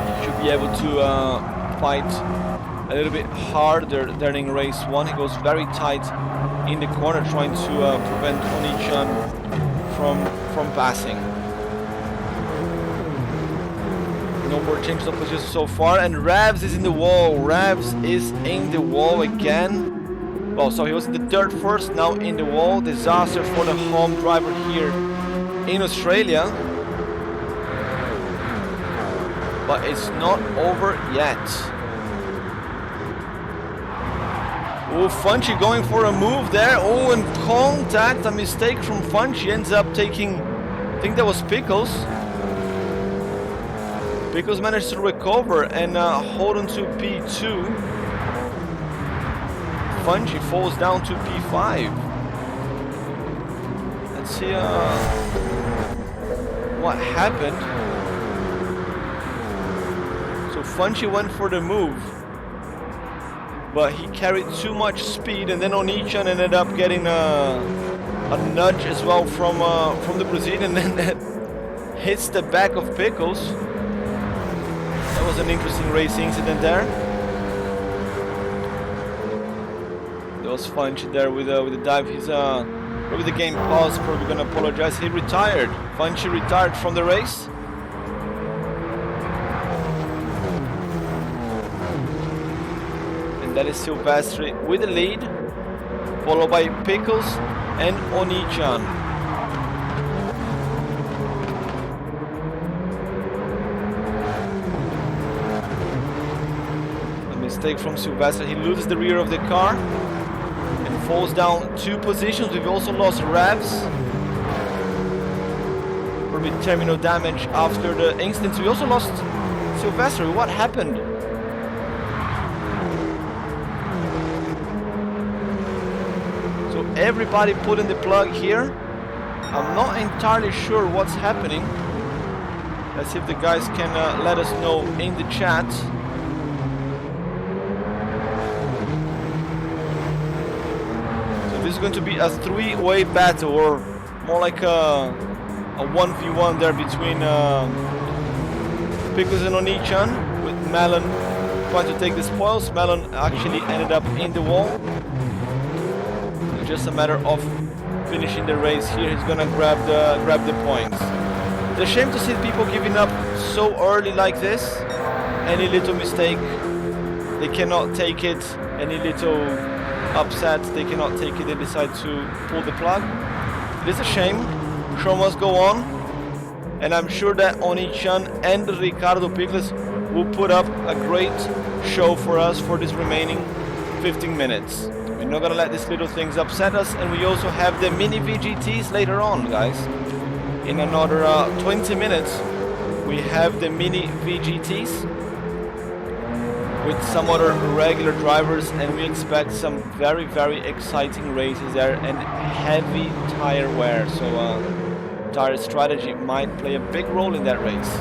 He should be able to fight a little bit harder than in race 1. He goes very tight in the corner, trying to prevent Onichan from passing. No more changes of position so far, and Ravs is in the wall. Ravs is in the wall again. Well, so he was in the third first, now in the wall. Disaster for the home driver here in Australia. But it's not over yet. Oh, Funchy going for a move there. Oh, and contact, a mistake from Funchy. Ends up taking, I think that was Pickles. Pickles managed to recover and hold on to P2. Funchy falls down to P5. Let's see what happened. So Funchy went for the move, but he carried too much speed, and then Onichan ended up getting a nudge as well from the Brazilian, and then hits the back of Pickles. That was an interesting race incident there. There was Funchy there with the dive. He's probably the game paused. Probably gonna apologize. He retired. Funchy retired from the race. That is Silvestri with the lead, followed by Pickles and Onichan. A mistake from Silvestri. He loses the rear of the car and falls down 2 positions. We've also lost Ravs. Probably terminal damage after the incident. We also lost Silvestri. What happened? Everybody putting the plug here. I'm not entirely sure what's happening. Let's see if the guys can let us know in the chat. So this is going to be a 3-way battle, or more like a 1v1 there between Pickles and Onichan, with Melon trying to take the spoils. Melon actually ended up in the wall. Just a matter of finishing the race here. He's gonna grab the points. It's a shame to see people giving up so early like this. Any little mistake, they cannot take it. Any little upset, they cannot take it. They decide to pull the plug. It is a shame. Show must go on, and I'm sure that Onichan and Ricardo Pickles will put up a great show for us for this remaining 15 minutes. We're not gonna let these little things upset us, and we also have the mini VGTs later on, guys. In another 20 minutes, we have the mini VGTs with some other regular drivers, and we expect some very, very exciting races there and heavy tire wear. So tire strategy might play a big role in that race.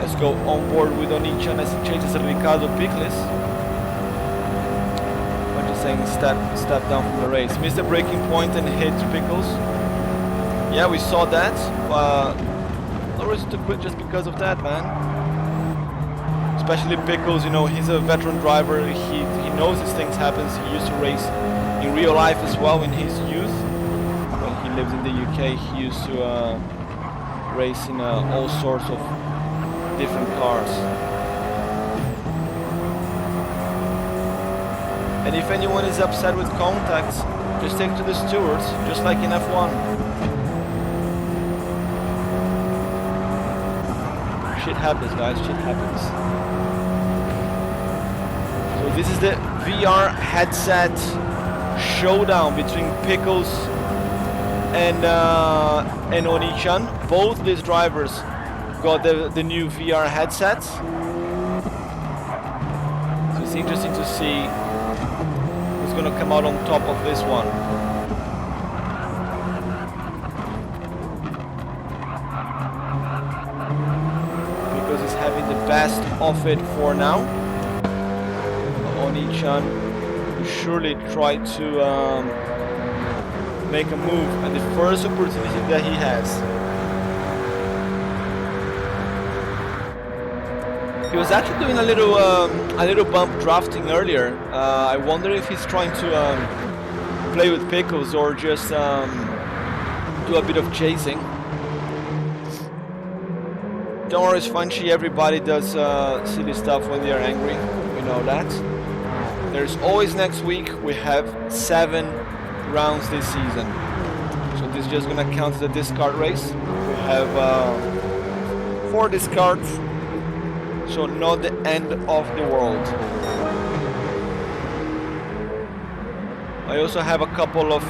Let's go on board with Onichan as he chases Ricardo Pickles. Saying step down from the race. Missed the braking point and hit Pickles. Yeah, we saw that. No reason to quit just because of that, man. Especially Pickles, you know, he's a veteran driver. He knows these things happen. He used to race in real life as well in his youth. When he lived in the UK, he used to race in all sorts of different cars. And if anyone is upset with contacts, just take to the stewards, just like in F1. Shit happens, guys, shit happens. So this is the VR headset showdown between Pickles and Onichan. Both these drivers got the new VR headsets. So it's interesting to see who's going to come out on top of this one. Because he's having the best of it for now. Oni-chan will surely try to make a move at the first opportunity that he has. He was actually doing a little bump drafting earlier. I wonder if he's trying to play with pickles or just do a bit of chasing. Don't worry, Sfunchy, everybody does silly stuff when they are angry. We know that. There's always next week. We have 7 rounds this season. So this is just gonna count as a discard race. We have 4 discards. So not the end of the world. I also have a couple of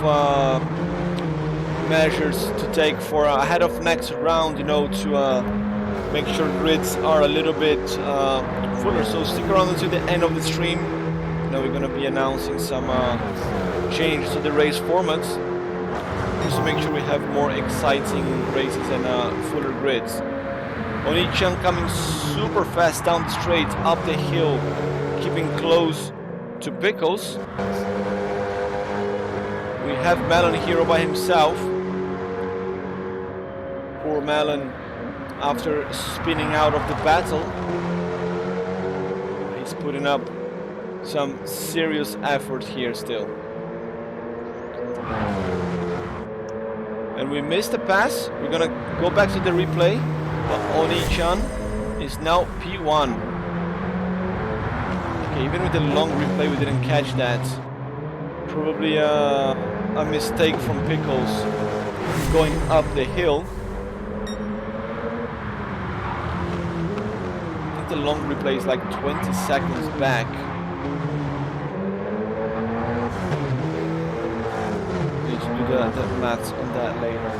measures to take for ahead of next round, you know, to make sure grids are a little bit fuller. So stick around until the end of the stream. You know, we're going to be announcing some changes to the race formats, just to make sure we have more exciting races and fuller grids. Oni-chan coming super fast down the straight, up the hill, keeping close to Pickles. We have Melon here by himself. Poor Melon, after spinning out of the battle. He's putting up some serious effort here still. And we missed the pass. We're gonna go back to the replay. Oni-chan is now P1. Okay, even with the long replay we didn't catch that. Probably a mistake from Pickles going up the hill. I think the long replay is like 20 seconds back. Need to do the maths on that later.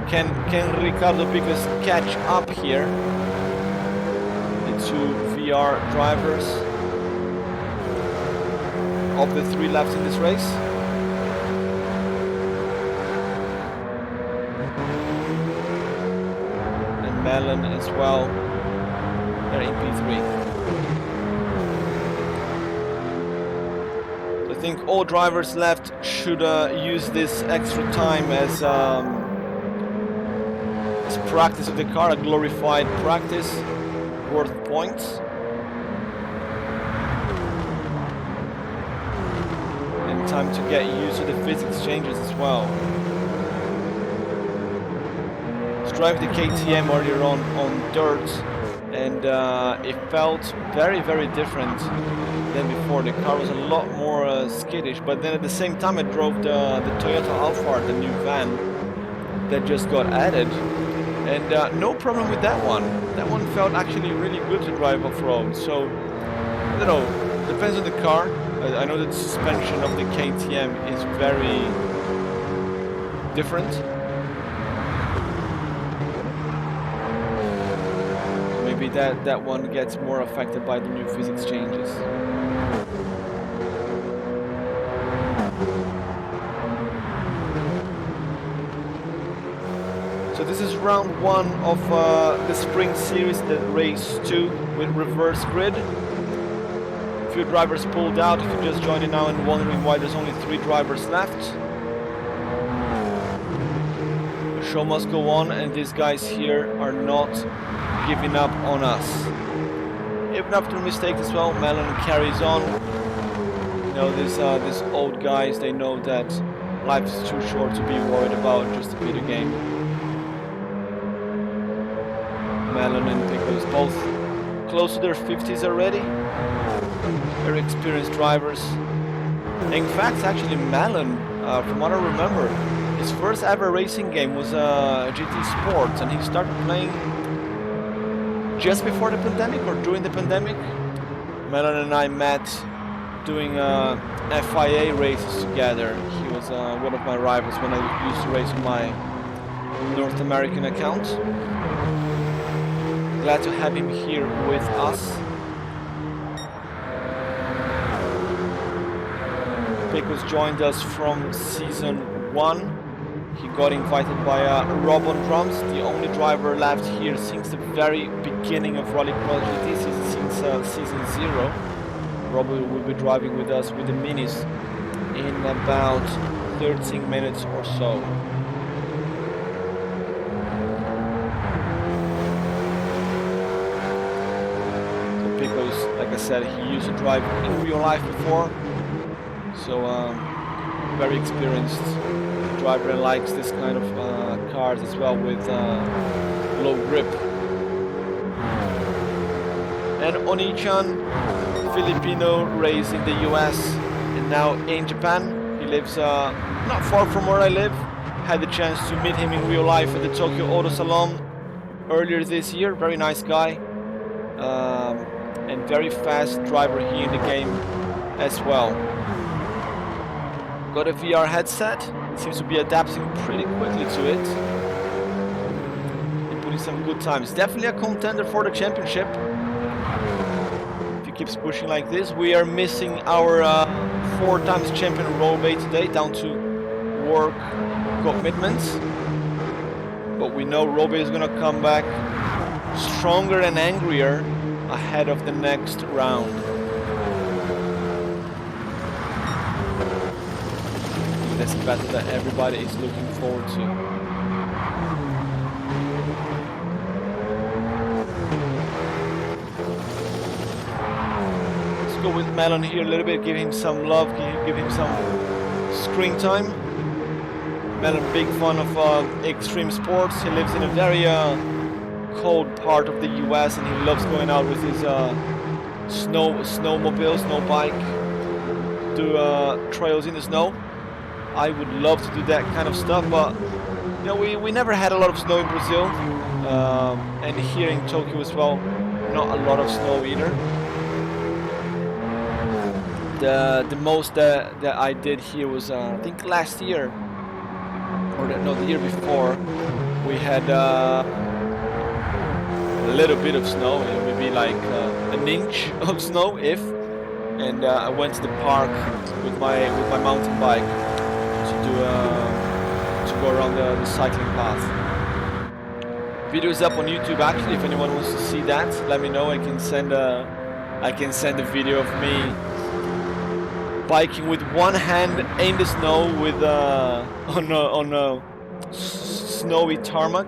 Can Ricardo Pickles catch up here? The 2 VR drivers of the 3 laps in this race. And Melon as well. They're in P3. So I think all drivers left should use this extra time as practice of the car, a glorified practice worth points. And time to get used to the physics changes as well. I drove the KTM earlier on dirt, and it felt very, very different than before. The car was a lot more skittish, but then at the same time I drove the Toyota Alphard, the new van that just got added. And no problem with that one. That one felt actually really good to drive off-road. So, I don't know, depends on the car. I know that the suspension of the KTM is very different. Maybe that one gets more affected by the new physics changes. So this is round 1 of the Spring Series, the race 2 with reverse grid. A few drivers pulled out. If you're just joining now and wondering why there's only 3 drivers left. The show must go on, and these guys here are not giving up on us. Even after mistakes as well, Melon carries on. You know, these old guys, they know that life is too short to be worried about just a video game. Melon and Pickles both close to their 50s already. Very experienced drivers. In fact, actually Melon, from what I remember, his first ever racing game was GT Sports, and he started playing just before the pandemic or during the pandemic. Melon and I met doing FIA races together. He was one of my rivals when I used to race on my North American account. Glad to have him here with us. Pecos joined us from season 1. He got invited by Rob on drums, the only driver left here since the very beginning of Rally Quali GT, since season 0. Rob will be driving with us with the minis in about 13 minutes or so. So Pecos, like I said, he used to drive in real life before, so very experienced driver and likes this kind of cars as well with low grip. And Oni-chan, Filipino, raised in the US and now in Japan. He lives not far from where I live. Had the chance to meet him in real life at the Tokyo Auto Salon earlier this year. Very nice guy and very fast driver here in the game as well. Got a VR headset. Seems to be adapting pretty quickly to it and putting some good times. Definitely a contender for the championship if he keeps pushing like this. We are missing our 4 times champion Robey today, down to work commitments, but we know Robey is gonna come back stronger and angrier ahead of the next round. This battle that everybody is looking forward to. Let's go with Melon here a little bit, give him some love, give him some screen time. Melon, big fan of extreme sports. He lives in a very cold part of the US and he loves going out with his snowmobile, snow bike, do trails in the snow. I would love to do that kind of stuff, but you know, we never had a lot of snow in Brazil, and here in Tokyo as well, not a lot of snow either. The most that I did here was I think last year, or the year before, we had a little bit of snow, maybe like an inch of snow, if. And I went to the park with my mountain bike to go around the cycling path. Video is up on YouTube actually. If anyone wants to see that, let me know. I can send a video of me biking with one hand in the snow with on a snowy tarmac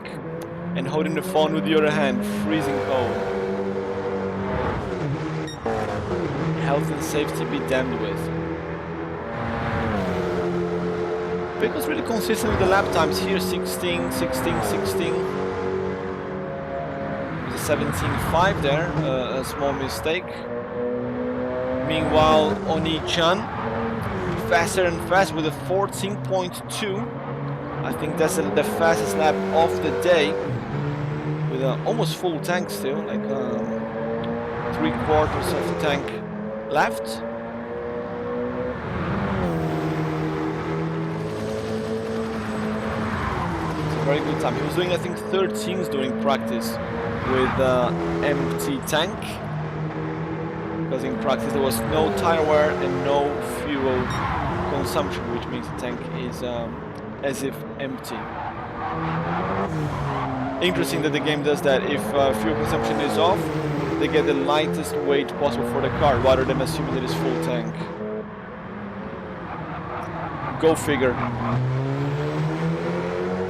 and holding the phone with the other hand, freezing cold. Health and safety be damned with. Pecos really consistent with the lap times here, 16, 16, 16. With a 17.5 there, a small mistake. Meanwhile, Oni-chan, faster and fast with a 14.2. I think that's the fastest lap of the day, with almost full tank still, like 3/4 of the tank left. Very good time. He was doing, I think, 13s during practice with empty tank, because in practice there was no tire wear and no fuel consumption, which means the tank is as if empty. Interesting that the game does that. If fuel consumption is off, they get the lightest weight possible for the car, rather than assuming that it's full tank. Go figure.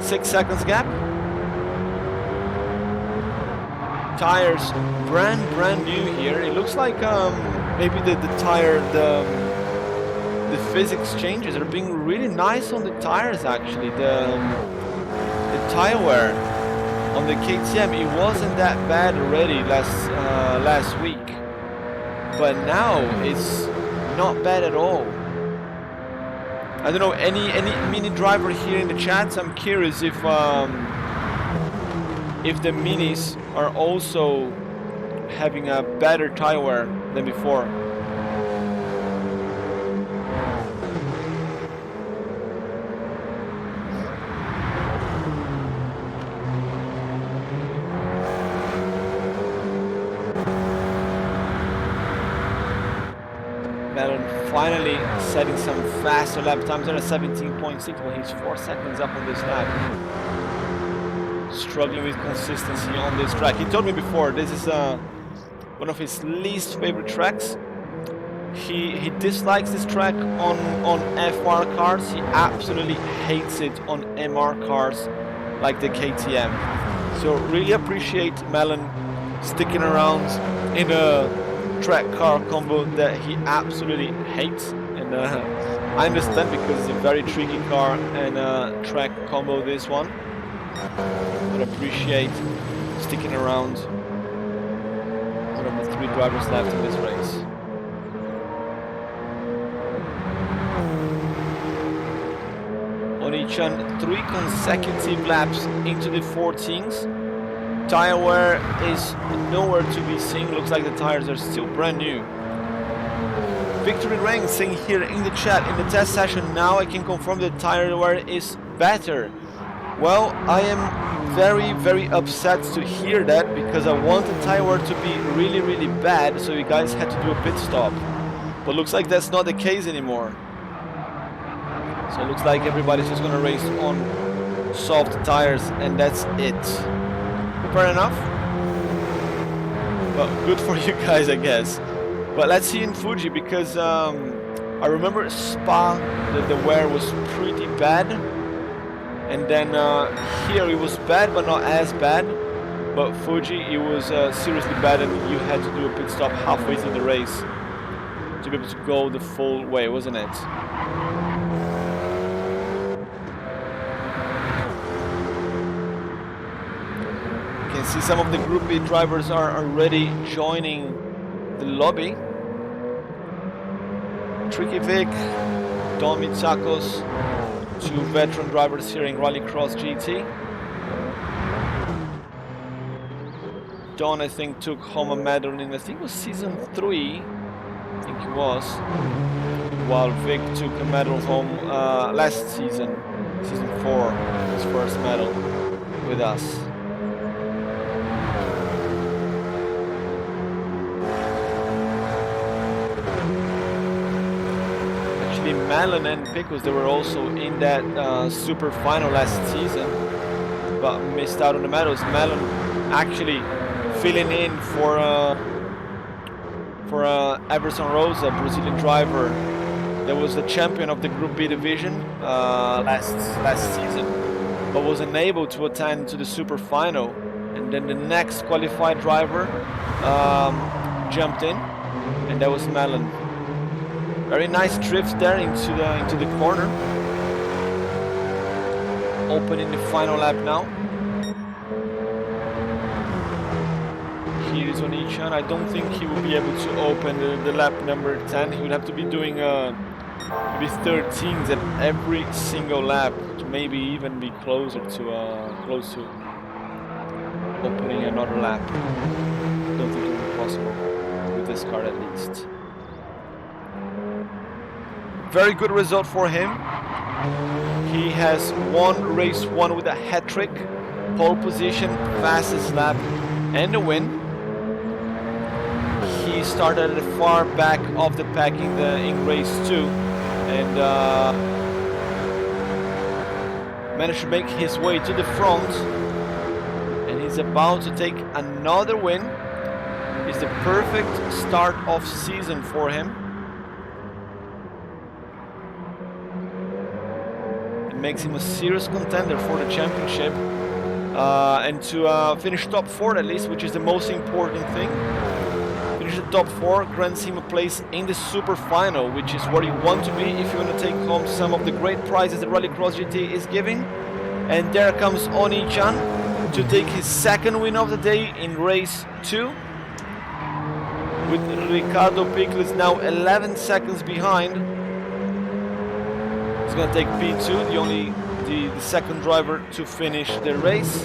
6 seconds gap. Tires brand new here. It looks like maybe the tire, the physics changes are being really nice on the tires actually. The tire wear on the KTM, it wasn't that bad already last week, but now it's not bad at all. I don't know, any Mini driver here in the chat? I'm curious if the Minis are also having a better tire wear than before. finally setting some faster lap times. They're at 17.6, but he's 4 seconds up on this lap. Struggling with consistency on this track. He told me before this is one of his least favorite tracks. He dislikes this track on FR cars. He absolutely hates it on MR cars like the KTM. So really appreciate Melon sticking around in a track car combo that he absolutely hates. And I understand because it's a very tricky car and track combo, this one. But appreciate sticking around. One of the 3 drivers left in this race. Onichan 3 consecutive laps into the 14s. Tire wear is nowhere to be seen. Looks like the tires are still brand new. Victory Rank saying here in the chat, in the test session now I can confirm the tire wear is better. Well, I am very upset to hear that because I want the tire wear to be really bad, so you guys had to do a pit stop. But looks like that's not the case anymore. So it looks like everybody's just gonna race on soft tires and that's it. Fair enough. But good for you guys, I guess. But let's see in Fuji because I remember Spa, the wear was pretty bad. And then here it was bad, but not as bad. But Fuji, it was seriously bad, and you had to do a pit stop halfway through the race to be able to go the full way, wasn't it? You can see some of the Group B drivers are already joining the lobby. Tricky Vic, Don Mitsakos, 2 veteran drivers here in Rallycross GT. Don, I think, took home a medal in, I think it was season 3, I think it was, while Vic took a medal home last season, season 4, his first medal with us. Malin and Picos, they were also in that super final last season, but missed out on the medals. Malin actually filling in for Everson Rosa, Brazilian driver that was the champion of the Group B division last season, but was unable to attend to the super final. And then the next qualified driver jumped in, and that was Malin. Very nice drift there into the corner. Opening the final lap now. Here is Onichan. I don't think he will be able to open the lap number 10. He would have to be doing maybe 13s at every single lap to maybe even be close to opening another lap. Don't think it will be possible with this car at least. Very good result for him. He has won race 1 with a hat-trick, pole position, fastest lap, and a win. He started at the far back of the pack in race 2 and managed to make his way to the front. And he's about to take another win. It's the perfect start of season for him. Makes him a serious contender for the championship and to finish top 4 at least, which is the most important thing. Finish the top 4 grants him a place in the super final, which is where you want to be if you want to take home some of the great prizes that Rallycross GT is giving. And there comes Oni-chan to take his 2nd win of the day in race 2, with Ricardo Pickles now 11 seconds behind. He's going to take P2, the 2nd driver to finish the race.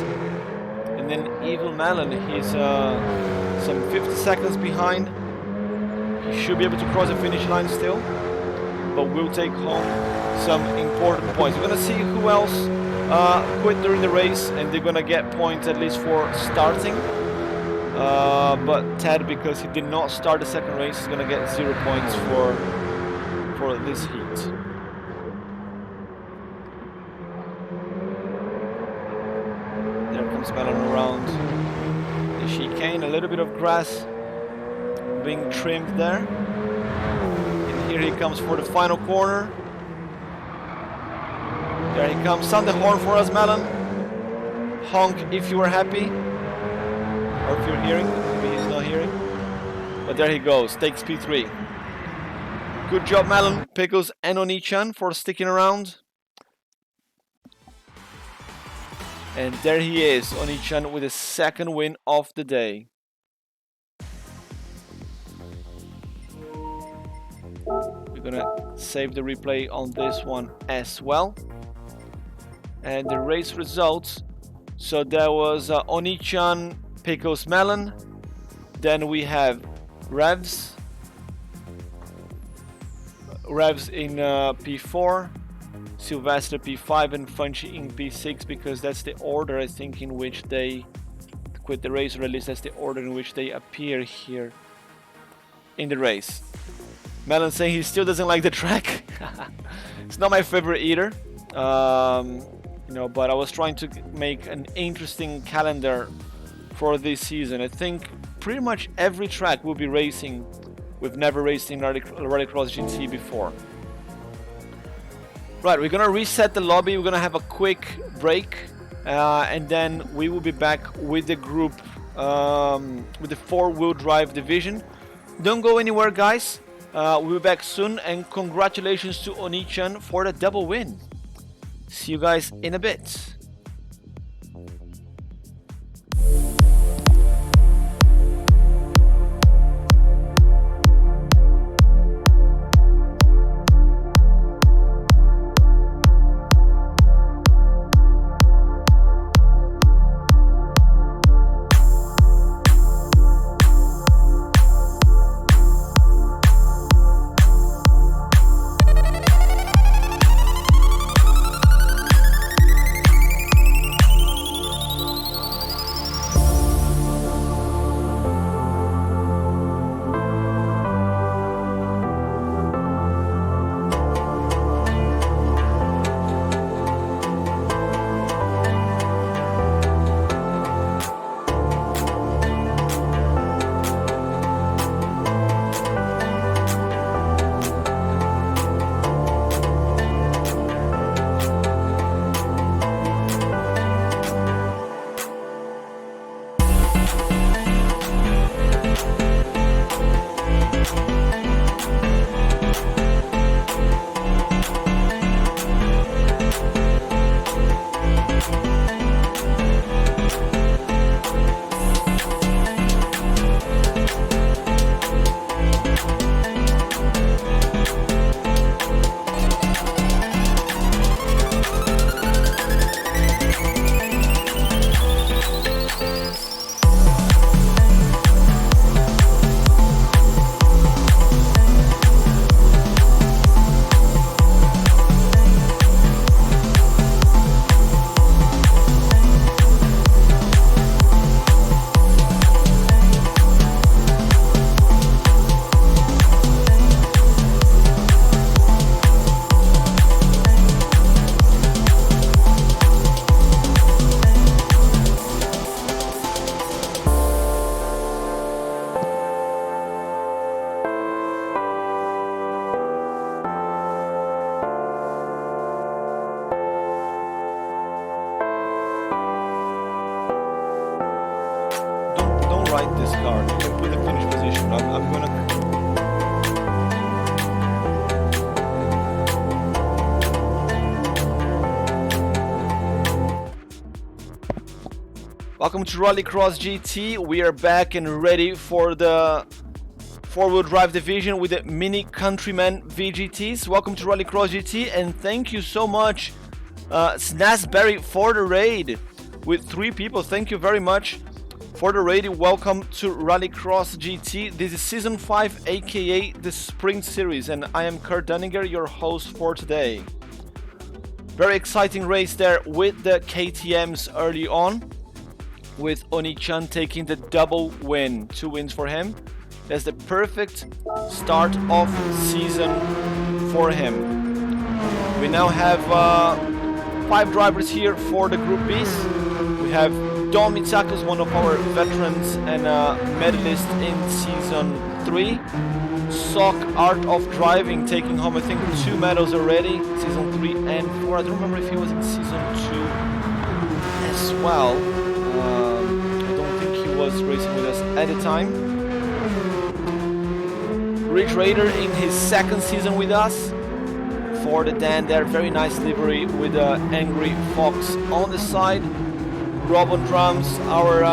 And then Evil Malin, he's some 50 seconds behind. He should be able to cross the finish line still, but will take home some important points. We're going to see who else quit during the race, and they're going to get points at least for starting. But Ted, because he did not start the 2nd race, is going to get 0 points for this heat. There comes Melon around the chicane, a little bit of grass being trimmed there. And here he comes for the final corner. There he comes. Sound the horn for us, Melon. Honk if you are happy. Or if you're hearing. Maybe he's not hearing. But there he goes. Takes P3. Good job, Melon, Pickles, and Oni-chan for sticking around. And there he is, Oni-chan, with the second win of the day. We're gonna save the replay on this one as well. And the race results. So there was Oni-chan, Pickles, Melon. Then we have Revs in P4, Sylvester P5, and Funchy in P6, because that's the order, I think, in which they quit the race, or at least that's the order in which they appear here in the race. Melon saying he still doesn't like the track. It's not my favorite either. You know, but I was trying to make an interesting calendar for this season. I think pretty much every track will be racing. We've never raced in Rallycross GT before. Right, we're gonna reset the lobby. We're gonna have a quick break, and then we will be back with the group, with the four-wheel drive division. Don't go anywhere, guys. We'll be back soon, and congratulations to Oni-chan for the double win. See you guys in a bit. Ride this car. You can put the finish position. I'm gonna. Welcome to Rallycross GT. We are back and ready for the four-wheel drive division with the Mini Countryman VGTs. Welcome to Rallycross GT, and thank you so much, Snazberry, for the raid with 3 people. Thank you very much for the raid. Welcome to Rallycross GT. This is Season 5, aka the Sprint Series, and I am Kurt Dunninger, your host for today. Very exciting race there with the KTMs early on, with Oni-chan taking the double win. 2 wins for him. That's the perfect start of Season for him. We now have 5 drivers here for the Group Bs. We have Don Mitsakos, one of our veterans and medalist in Season 3. Sock Art of Driving, taking home I think 2 medals already, Season 3 and 4. I don't remember if he was in Season 2 as well. I don't think he was racing with us at the time. Rich Raider in his 2nd season with us. For the Dan there, very nice livery with an angry fox on the side. Rob on drums, our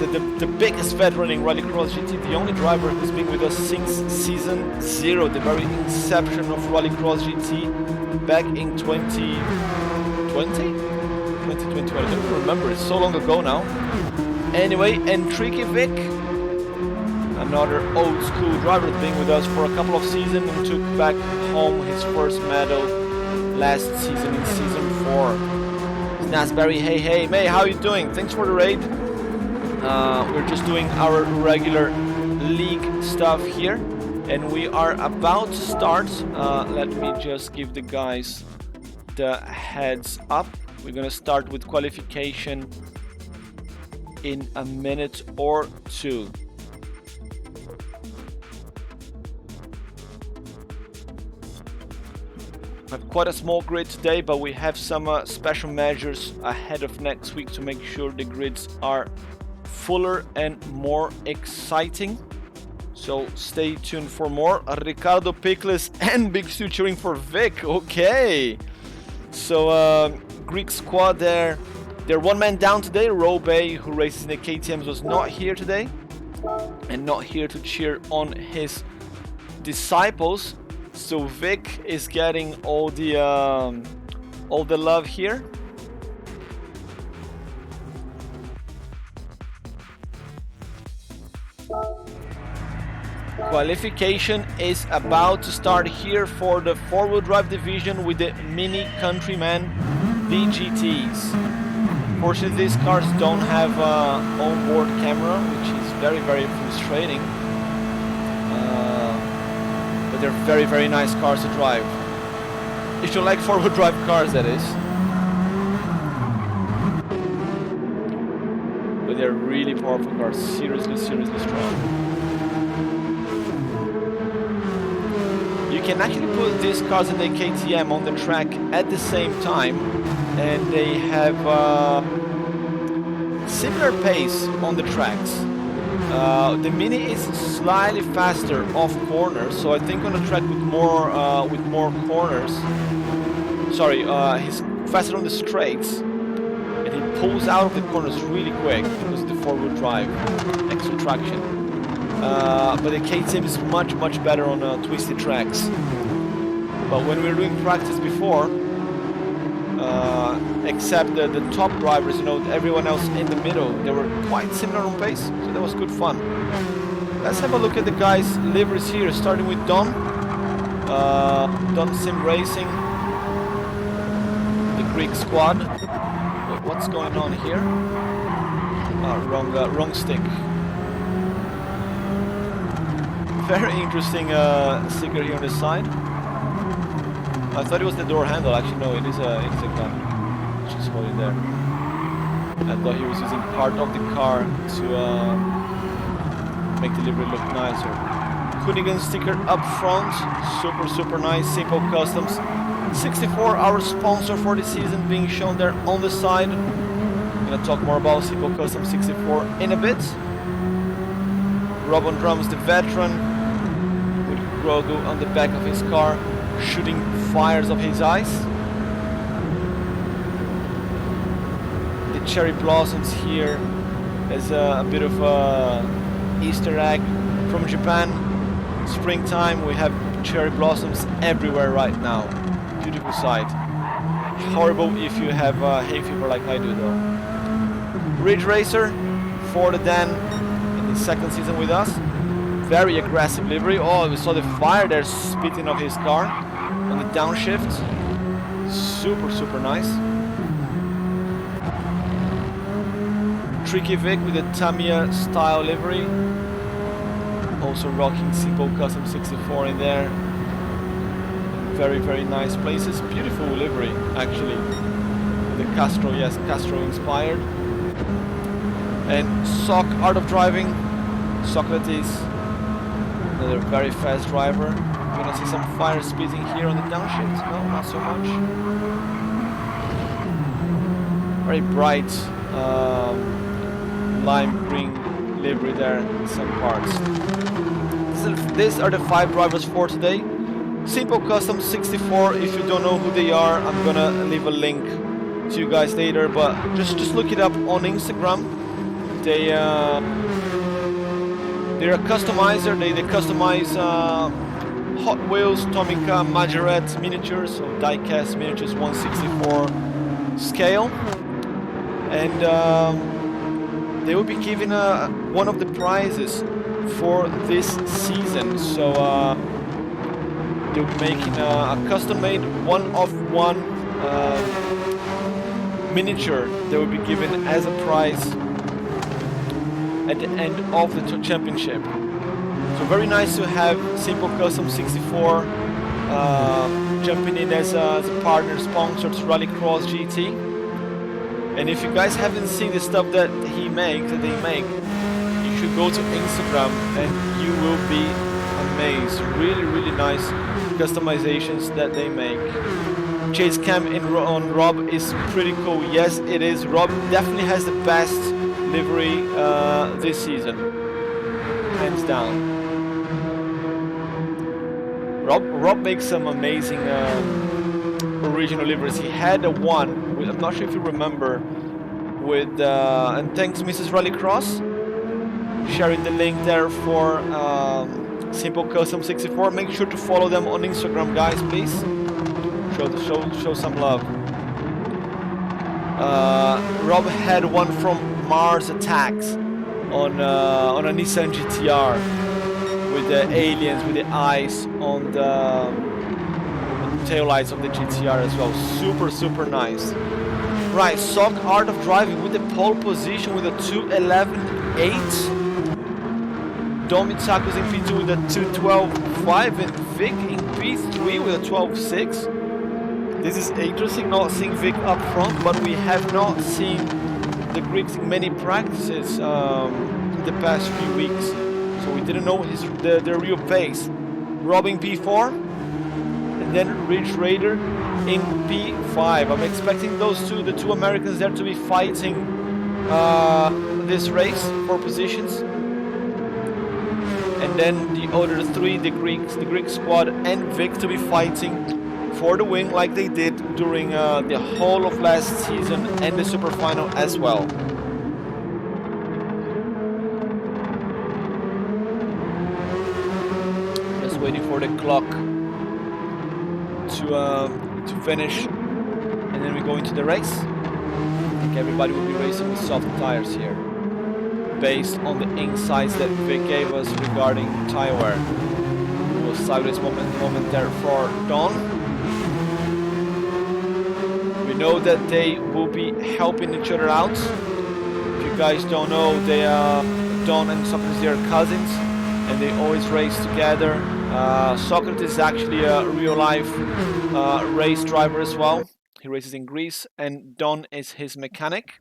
the biggest veteran in Rallycross GT, the only driver who's been with us since Season 0, the very inception of Rallycross GT back in 2020? 2021, I don't remember, it's so long ago now. Anyway, and Tricky Vic, another old school driver that's been with us for a couple of seasons and took back home his first medal last season in Season 4. Nasberry, hey May, how you doing? Thanks for the raid. We're just doing our regular league stuff here and we are about to start. Let me just give the guys the heads up. We're gonna start with qualification in a minute or 2. We have quite a small grid today, but we have some special measures ahead of next week to make sure the grids are fuller and more exciting. So stay tuned for more. Ricardo Pickles and Big Stu cheering for Vic. Okay. So Greek squad there. They're 1 man down today. Robey, who races in the KTMs, was not here today and not here to cheer on his disciples. So Vic is getting all the love here. Qualification is about to start here for the 4-wheel drive division with the Mini Countryman VGTs. Fortunately, these cars don't have onboard camera, which is very frustrating. But they're very nice cars to drive. If you like 4-wheel drive cars, that is. But they're really powerful cars, seriously strong. You can actually put these cars in the KTM on the track at the same time, and they have similar pace on the tracks. The Mini is slightly faster off corners, so I think on a track with more corners. Sorry, he's faster on the straights, and he pulls out of the corners really quick because of the 4-wheel drive, extra traction. But the KTM is much better on twisty tracks. But when we were doing practice before, except the top drivers, you know, everyone else in the middle, they were quite similar on pace, so that was good fun. Let's have a look at the guys' liveries here, starting with Don. Don Sim Racing, the Greek squad. Wait, what's going on here? Wrong stick. Very interesting sticker here on the side. I thought it was the door handle. Actually, no, it is a gun. Just hold it there. I thought he was using part of the car to make the livery look nicer. Hoonigan sticker up front. Super nice. Simple Customs 64, our sponsor for the season, being shown there on the side. I'm gonna talk more about Simple Customs 64 in a bit. Rob on drums, the veteran, with Grogu on the back of his car, shooting fires of his eyes. The cherry blossoms here as a bit of a Easter egg from Japan. Springtime, we have cherry blossoms everywhere right now. Beautiful sight. Horrible if you have hay fever like I do though. Ridge Racer for the Dan in his 2nd season with us. Very aggressive livery. Oh, we saw the fire there spitting off his car on the downshift. Super nice. Tricky Vic with the Tamiya style livery. Also rocking Simple Custom 64 in there. very nice places. Beautiful livery, actually. The Castro, yes, Castro inspired. And Sock, Art of Driving, Socrates, another very fast driver. You're gonna see some fire spitting here on the downshift. No, not so much. Very bright lime green livery there in some parts. These are the 5 drivers for today. Simple Custom 64. If you don't know who they are, I'm gonna leave a link to you guys later. But just look it up on Instagram. They're a customizer. They customize Hot Wheels, Tomica, Majorette miniatures, so die-cast miniatures 1/64 scale, and they will be giving one of the prizes for this season. So they'll be making a custom-made one-of-one miniature that will be given as a prize at the end of the championship. So very nice to have Simple Custom 64 jumping in as a partner sponsor to Rallycross GT. And if you guys haven't seen the stuff that they make, you should go to Instagram and you will be amazed. Really nice customizations that they make. Chase cam on Rob is pretty cool. Yes, it is. Rob definitely has the best livery this season, hands down. Rob makes some amazing original liveries. He had a one with, I'm not sure if you remember, with and thanks Mrs. Rallycross sharing the link there for Simple Custom 64. Make sure to follow them on Instagram, guys, please. Show some love. Rob had one from Mars Attacks on a Nissan GTR with the aliens, with the eyes on the taillights of the GTR as well. Super nice. Right, Sock Art of Driving with the pole position with a 2:11.8. Dom Mitsako's in P2 with a 2:12.5 and Vic in P3 with a 12.6. This is interesting, not seeing Vic up front, but we have not seen the Greeks in many practices in the past few weeks, so we didn't know the real pace. Rob in P4, and then Ridge Raider in P5. I'm expecting those two, the two Americans there, to be fighting this race for positions. And then the other three, the Greek squad and Vic, to be fighting for the win like they did during the whole of last season and the super final as well. Just waiting for the clock to finish, and then we go into the race. I think everybody will be racing with soft tires here, based on the insights that Vic gave us regarding tire wear. A little sideways moment there for Don. We know that they will be helping each other out. If you guys don't know, they are Don and Socrates, they are cousins, and they always race together. Socrates is actually a real-life race driver as well. He races in Greece, and Don is his mechanic.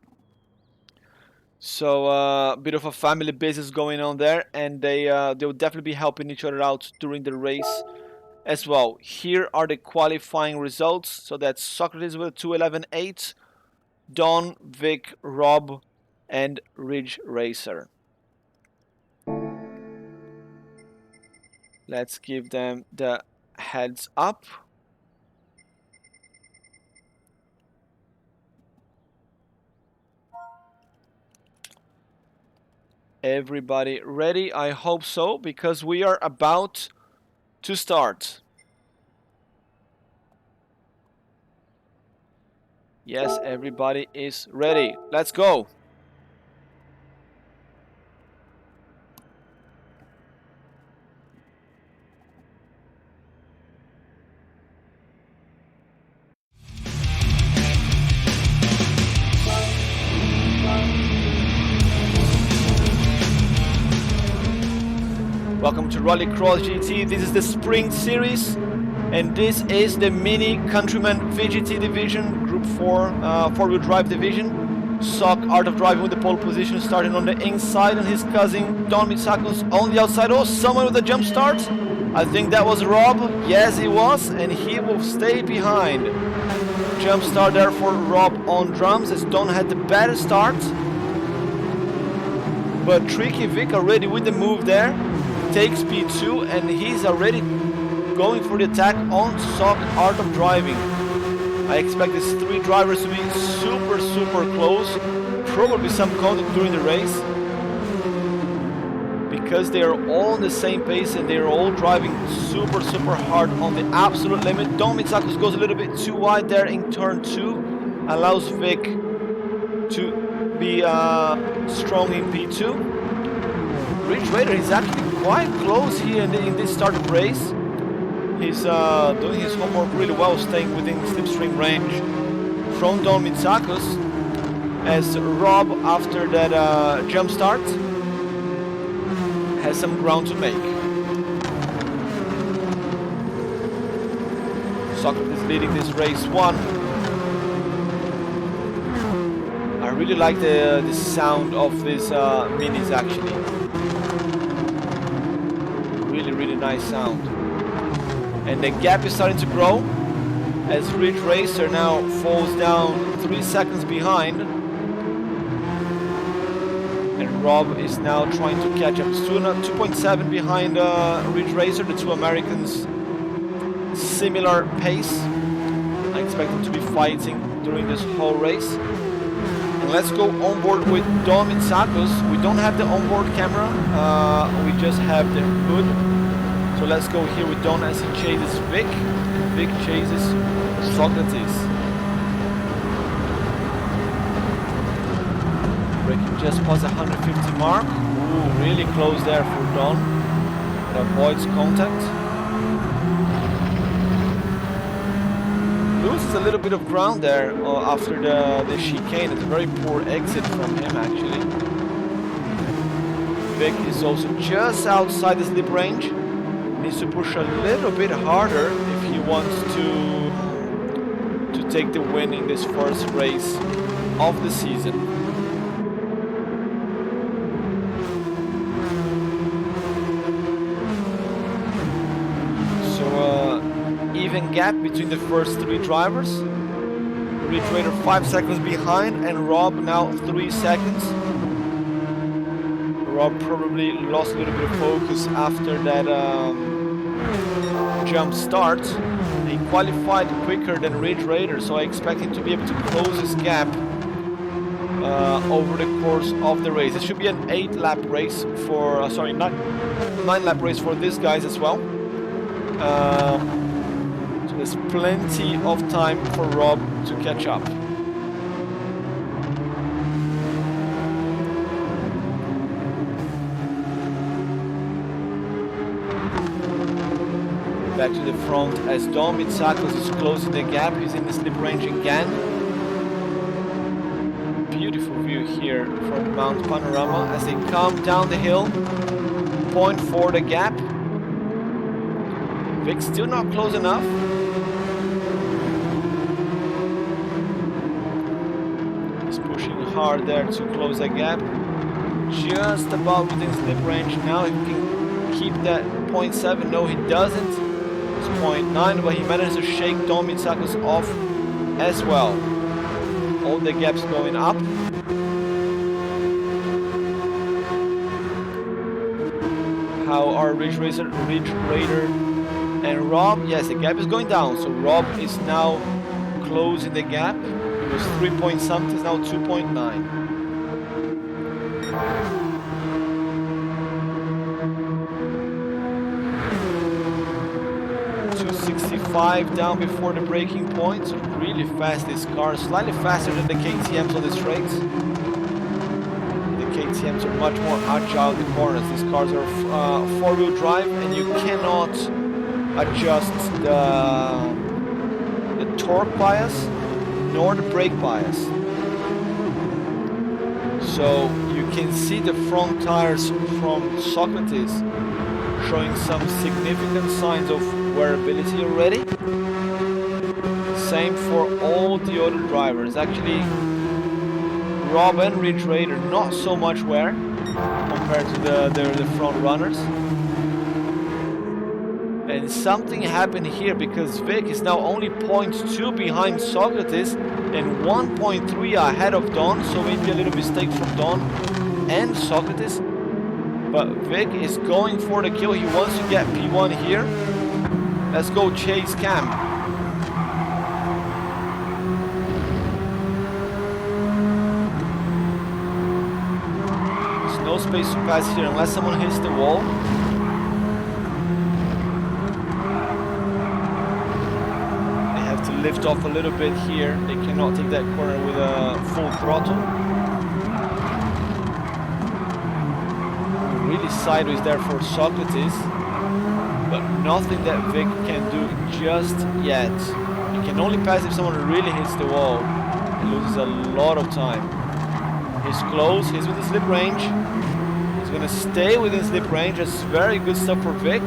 So a bit of a family business going on there, and they'll definitely be helping each other out during the race as well. Here are the qualifying results. So that's Socrates with a 2:11.8, Don, Vic, Rob, and Ridge Racer. Let's give them the heads up. Everybody ready? I hope so, because we are about to start. Yes, everybody is ready. Let's go. Welcome to Rallycross GT. This is the Spring Series. And this is the Mini Countryman VGT division, Group 4, 4-wheel drive division. Sock Art of Driving with the pole position, starting on the inside, and his cousin Don Mitsakos on the outside. Oh, someone with a jump start. I think that was Rob. Yes, he was, and he will stay behind. Jump start there for Rob on drums, as Don had the better start. But Tricky Vic already with the move there, takes P2, and he's already going for the attack on Sock Art of Driving. I expect these three drivers to be super close, probably some contact during the race, because they are all on the same pace and they are all driving super hard on the absolute limit. Don Mitsakos goes a little bit too wide there in turn 2, allows Vic to be strong in P2. Ridge Raider is actually quite close here in this start of race. He's doing his homework really well, staying within slipstream range from Don Mitsakos, as Rob, after that jump start, has some ground to make. Socrates is leading this race 1. I really like the sound of these minis actually. Really nice sound. And the gap is starting to grow as Ridge Racer now falls down 3 seconds behind. And Rob is now trying to catch up. He's 2.7 behind Ridge Racer, the two Americans. Similar pace. I expect them to be fighting during this whole race. And let's go on board with Don Mitsakos. We don't have the onboard camera, we just have the hood. So let's go here with Don as he chases Vic. Vic chases Socrates. Braking just past the 150 mark. Ooh, really close there for Don. It avoids contact. Loses a little bit of ground there after the chicane. It's a very poor exit from him actually. Vic is also just outside the slip range. Needs to push a little bit harder if he wants to take the win in this first race of the season. So even gap between the first three drivers. Ridge Raider 5 seconds behind, and Rob now 3 seconds. Rob probably lost a little bit of focus after that jump start. He qualified quicker than Ridge Raider, so I expect him to be able to close his gap over the course of the race. It should be an 8-lap race for, 9-lap race for these guys as well. So there's plenty of time for Rob to catch up. Back to the front as Don Mitsakos is closing the gap. He's in the slip range again. Beautiful view here from Mount Panorama as they come down the hill. Point for the gap. Vic still not close enough. He's pushing hard there to close the gap. Just about within slip range now. He can keep that 0.7. No, he doesn't. 0.9, but he managed to shake Don Mitsakos off as well. All the gaps going up. How are Ridge Raider and Rob? Yes, the gap is going down. So Rob is now closing the gap. It was 3 point something, it's now 2.9. 265 down before the braking point. So really fast this car, slightly faster than the KTMs on the straights. The KTMs are much more agile in the corners. These cars are 4-wheel drive, and you cannot adjust the torque bias nor the brake bias. So you can see the front tires from Socrates showing some significant signs of wearability already. Same for all the other drivers. Actually, Rob and Ridge Raider not so much wear compared to the front runners. And something happened here because Vic is now only 0.2 behind Socrates and 1.3 ahead of Don, so maybe a little mistake from Don and Socrates. But Vic is going for the kill. He wants to get P1 here. Let's go chase Cam. There's no space to pass here unless someone hits the wall. Lift off a little bit here. They cannot take that corner with a full throttle. Really sideways there for Socrates, but nothing that Vic can do just yet. He can only pass if someone really hits the wall. He loses a lot of time. He's close, he's within slip range. He's gonna stay within slip range. That's very good stuff for Vic.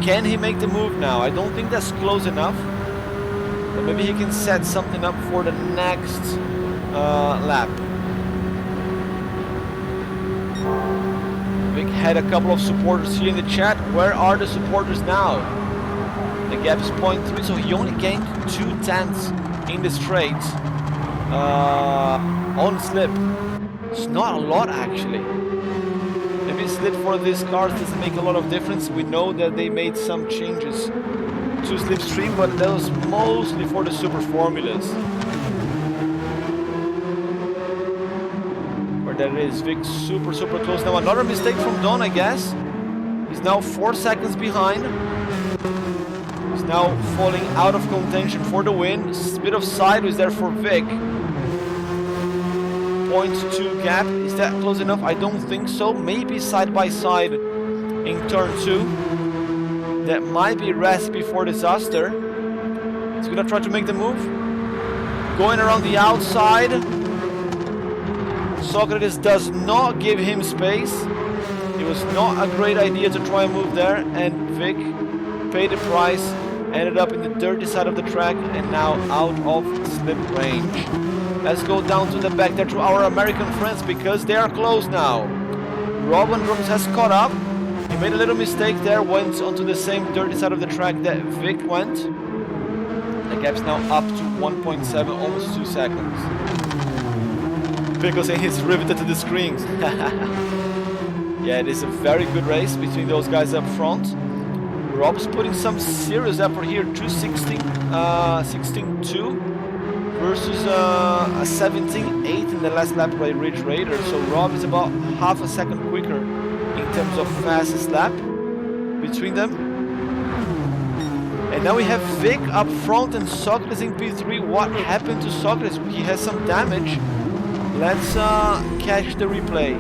Can he make the move now? I don't think that's close enough. But maybe he can set something up for the next lap. Vic had a couple of supporters here in the chat. Where are the supporters now? The gap is 0.3, so he only gained 0.2 in the straight on slip. It's not a lot actually. Maybe slip for these cars doesn't make a lot of difference. We know that they made some changes to slipstream, but that was mostly for the super formulas. Where that is, Vic super close now. Another mistake from Don, I guess. He's now 4 seconds behind. He's now falling out of contention for the win. A bit of sideways there for Vic. 0.2 gap. Is that close enough? I don't think so. Maybe side by side in turn 2. That might be a recipe for disaster. He's gonna try to make the move. Going around the outside. Socrates does not give him space. It was not a great idea to try and move there, and Vic paid the price. Ended up in the dirty side of the track and now out of slip range. Let's go down to the back there to our American friends because they are close now. Robin Drums has caught up. He made a little mistake there, went onto the same dirty side of the track that Vic went. The gap's now up to 1.7, almost 2 seconds. Vic was saying he's riveted to the screens. Yeah, it is a very good race between those guys up front. Rob's putting some serious effort here, 16.2 versus a 17.8 in the last lap by Ridge Raider. So Rob is about half a second quicker in terms of fastest lap between them. And now we have Vic up front and Socrates in P3. What happened to Socrates? He has some damage. Let's catch the replay.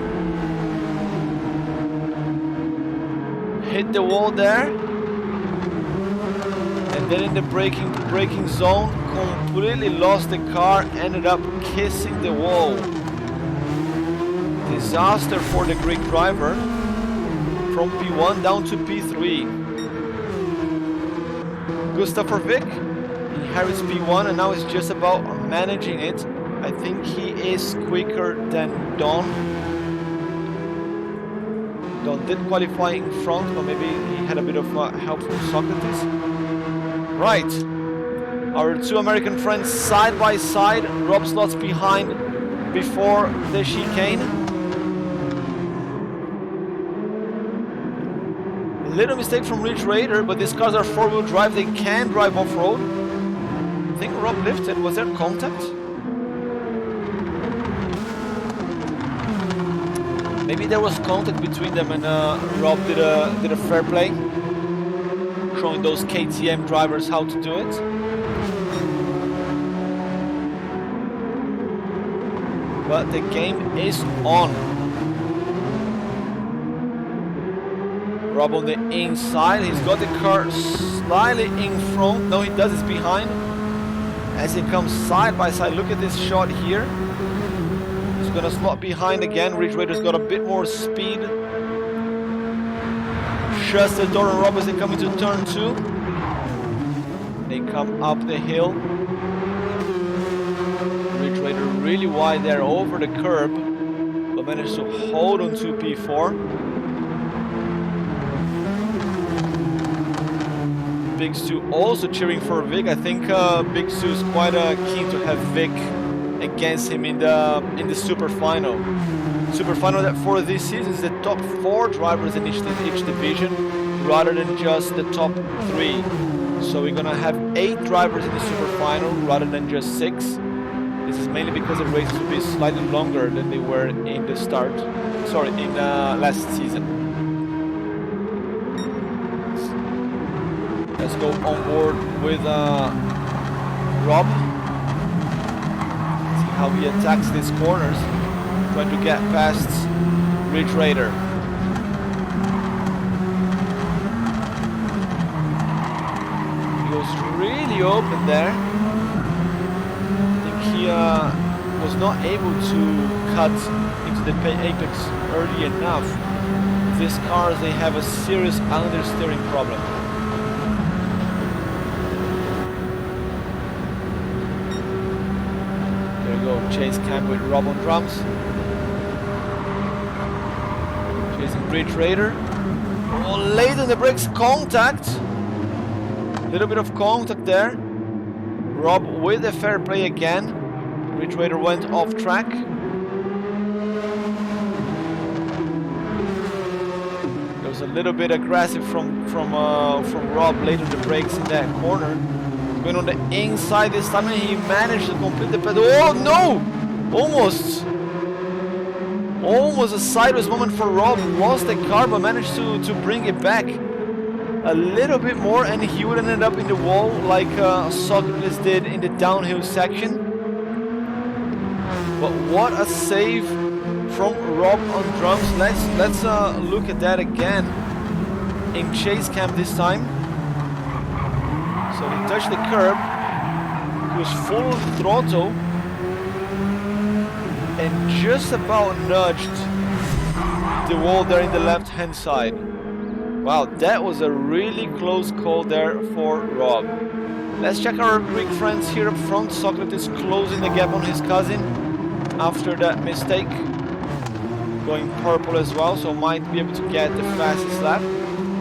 Hit the wall there. And then in the braking zone, completely lost the car, ended up kissing the wall. Disaster for the Greek driver. From P1 down to P3. Good stuff for Vic. He inherits P1 and now it's just about managing it. I think he is quicker than Don. Don did qualify in front, but maybe he had a bit of help from Socrates. Right. Our two American friends side by side. Rob slots behind before the chicane. Little mistake from Ridge Raider, but these cars are four-wheel drive. They can drive off-road. I think Rob lifted. Was there contact? Maybe there was contact between them, and Rob did a fair play, showing those KTM drivers how to do it. But the game is on. Rob on the inside, he's got the car slightly in front. No, he does, it's behind. As he comes side by side, look at this shot here. He's gonna slot behind again. Ridge Raider's got a bit more speed. shuts the door on Rob as they come into turn 2. They come up the hill. Ridge Raider really wide there over the curb, but managed to hold on to P4. Big Stu also cheering for Vic. I think Big Stu is quite keen to have Vic against him in the Super Final. Super Final that for this season is the top 4 drivers in each division rather than just the top 3. So we're gonna have 8 drivers in the Super Final rather than just 6. This is mainly because the races will be slightly longer than they were in the last season. Let's go on board with Rob. See how he attacks these corners, trying to get past Ridge Raider. He was really open there. I think he was not able to cut into the apex early enough. These cars, they have a serious understeering problem. Chase cam with Rob on drums. Chasing Ridge Raider. Oh, late on the brakes, contact. A little bit of contact there. Rob with the fair play again. Ridge Raider went off track. It was a little bit aggressive from Rob late on the brakes in that corner. Going on the inside this time, and he managed to complete the pedal. Oh no! Almost a sideways moment for Rob. Lost the car but managed to bring it back a little bit more, and he would end up in the wall like Socrates did in the downhill section. But what a save from Rob on drums. Let's look at that again in chase cam this time. So he touched the curb, he was full throttle, and just about nudged the wall there in the left hand side. Wow, that was a really close call there for Rob. Let's check our Greek friends here up front. Socrates closing the gap on his cousin after that mistake. Going purple as well, so might be able to get the fastest lap.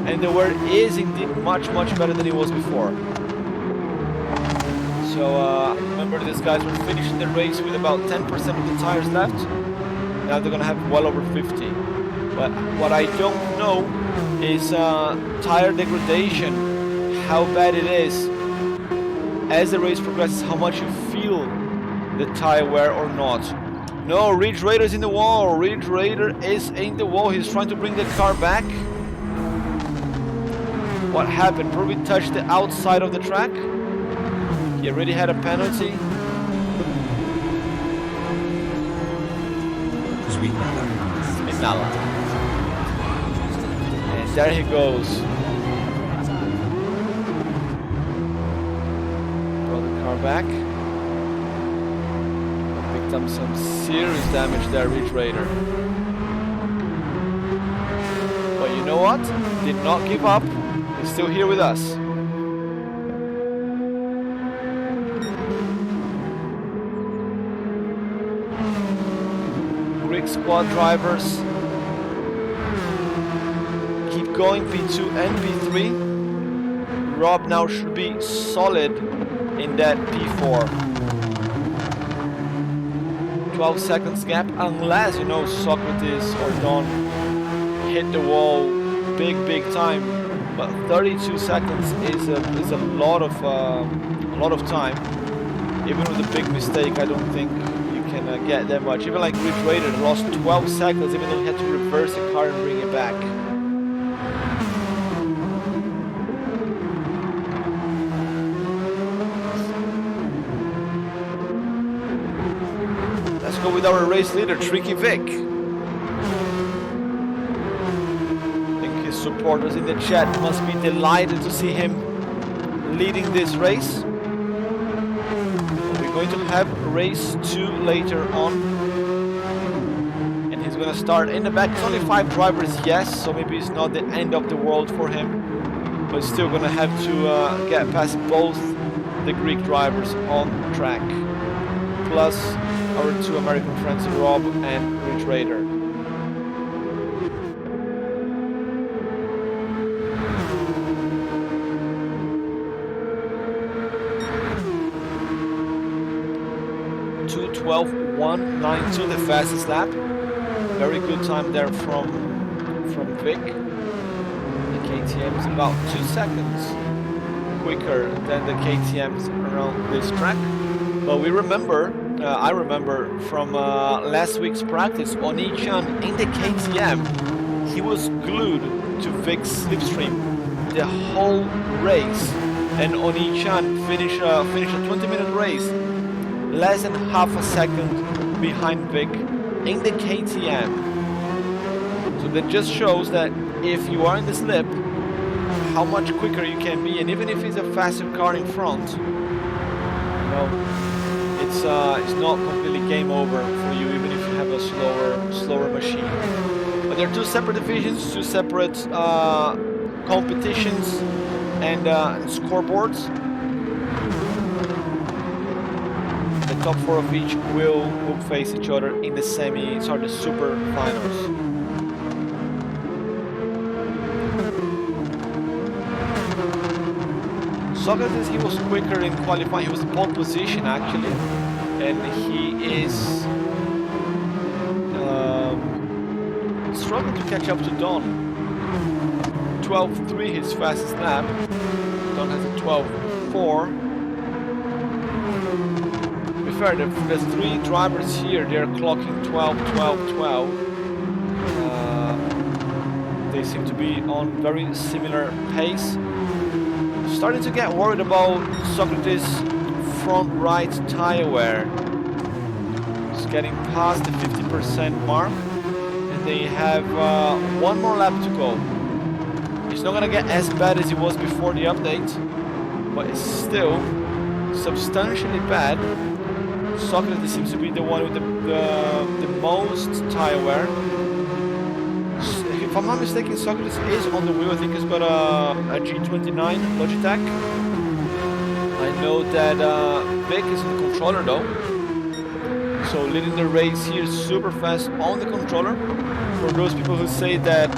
And the wear is indeed much better than it was before. So remember, these guys were finishing the race with about 10% of the tires left. Now they're gonna have well over 50. But what I don't know is tire degradation, how bad it is as the race progresses, how much you feel the tire wear or not. No, Ridge Raider's in the wall. Ridge Raider is in the wall. He's trying to bring the car back. What happened? Probably touched the outside of the track. He already had a penalty. And there he goes. Brought the car back. Picked up some serious damage there, Ridge Raider. But you know what? Did not give up. He's still here with us. Greek squad drivers keep going, P2 and P3. Rob now should be solid in that P4. 12 seconds gap, unless, you know, Socrates or Don hit the wall big time. But 32 seconds is a lot of time. Even with a big mistake, I don't think you can get that much. Even like Ridge Raider lost 12 seconds, even though he had to reverse the car and bring it back. Let's go with our race leader, Tricky Vic. Supporters in the chat must be delighted to see him leading this race. We're going to have race 2 later on, and he's going gonna start in the back. It's only 5 drivers, yes, so maybe it's not the end of the world for him, but still gonna have to get past both the Greek drivers on track, plus our 2 American friends, Rob and Rich Raider. .2:12.192, the fastest lap. Very good time there from Vic. The KTM is about 2 seconds quicker than the KTMs around this track. But we remember, I remember from last week's practice, Oni-chan in the KTM, he was glued to Vic's slipstream the whole race, and Oni-chan finished a 20-minute race less than half a second behind Vic in the KTM. So that just shows that if you are in the slip, how much quicker you can be, and even if it's a faster car in front, you know, it's not completely game over for you, even if you have a slower machine. But there are 2 separate divisions, 2 separate competitions and scoreboards. The top 4 of each will face each other in the the super finals. Socrates, he was quicker in qualifying. He was in pole position actually, and he is struggling to catch up to Don. 12.3 his fastest lap. Don has a 12.4. To be fair, there's 3 drivers here. They're clocking 12, 12, 12. They seem to be on very similar pace. Starting to get worried about Socrates' front right tire wear. It's getting past the 50% mark, and they have 1 more lap to go. It's not gonna get as bad as it was before the update, but it's still substantially bad. Socrates seems to be the one with the most tire wear. If I'm not mistaken, Socrates is on the wheel. I think he's got a G29 Logitech. I know that Vic is in the controller though. So leading the race here super fast on the controller. For those people who say that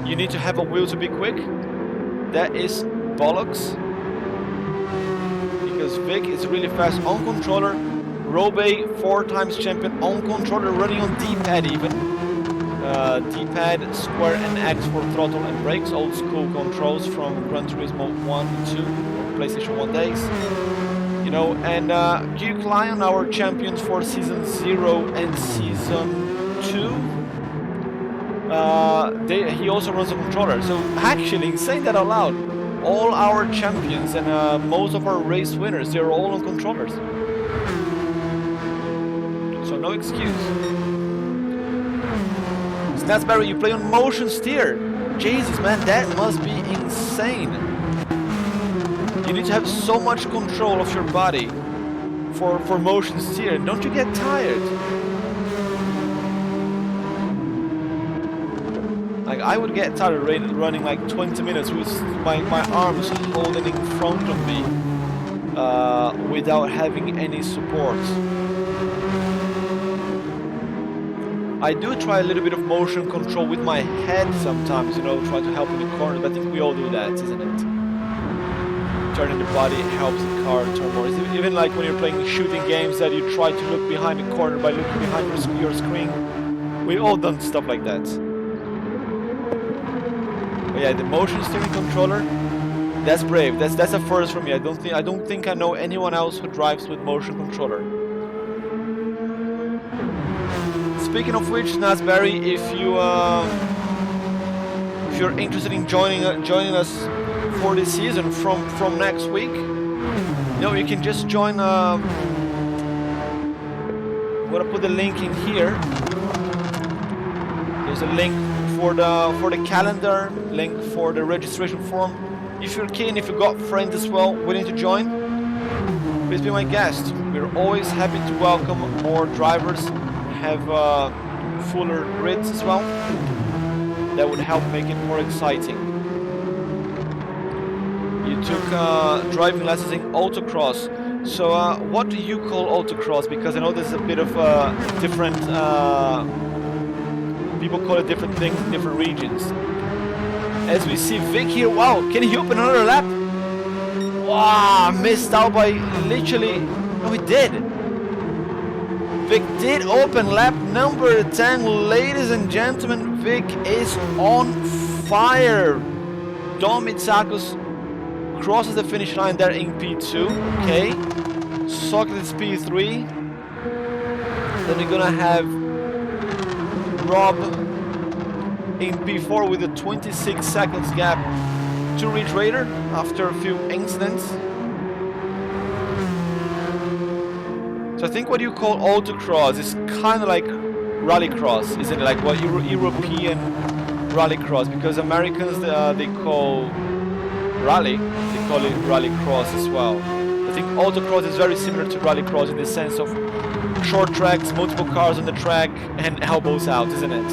you need to have a wheel to be quick, that is bollocks. Because Vic is really fast on controller. Robe, 4 times champion on controller, running on D-pad even. D-pad, square and X for throttle and brakes, old school controls from Gran Turismo 1 and 2, PlayStation 1 days. You know, and Duke Lion, our champions for Season 0 and Season 2, he also runs a controller. So actually, saying that out loud, all our champions and most of our race winners, they're all on controllers. So no excuse. Snatsberry, you play on motion steer. Jesus, man, that must be insane. You need to have so much control of your body for motion steer. Don't you get tired? Like, I would get tired running like 20 minutes with my arms holding in front of me without having any support. I do try a little bit of motion control with my head sometimes, you know, try to help in the corner, but I think we all do that, isn't it? Turning the body helps the car turn more. Even like when you're playing shooting games that you try to look behind the corner by looking behind your screen. We've all done stuff like that. But yeah, the motion steering controller, that's brave. That's a first for me. I don't think I know anyone else who drives with motion controller. Speaking of which, Nasberry, if you're interested in joining us for this season from next week, you know, you can just join. I'm gonna put the link in here. There's a link for the calendar, link for the registration form. If you're keen, if you've got friends as well willing to join, please be my guest. We're always happy to welcome more drivers. Have fuller grids as well. That would help make it more exciting. You took driving lessons in autocross. So what do you call autocross? Because I know there's a bit of different... people call it different things in different regions. As we see Vic here, wow, can he open another lap? Wow, missed out by literally... No, he did. Vic did open lap number 10. Ladies and gentlemen, Vic is on fire. Don Mitsakos crosses the finish line there in P2. Okay. Socrates P3. Then we're gonna have Rob in P4 with a 26 seconds gap to Ridge Raider after a few incidents. So I think what you call autocross is kind of like rallycross, isn't it? Like what European rallycross, because Americans they call rally, they call it rallycross as well. I think autocross is very similar to rallycross in the sense of short tracks, multiple cars on the track, and elbows out, isn't it?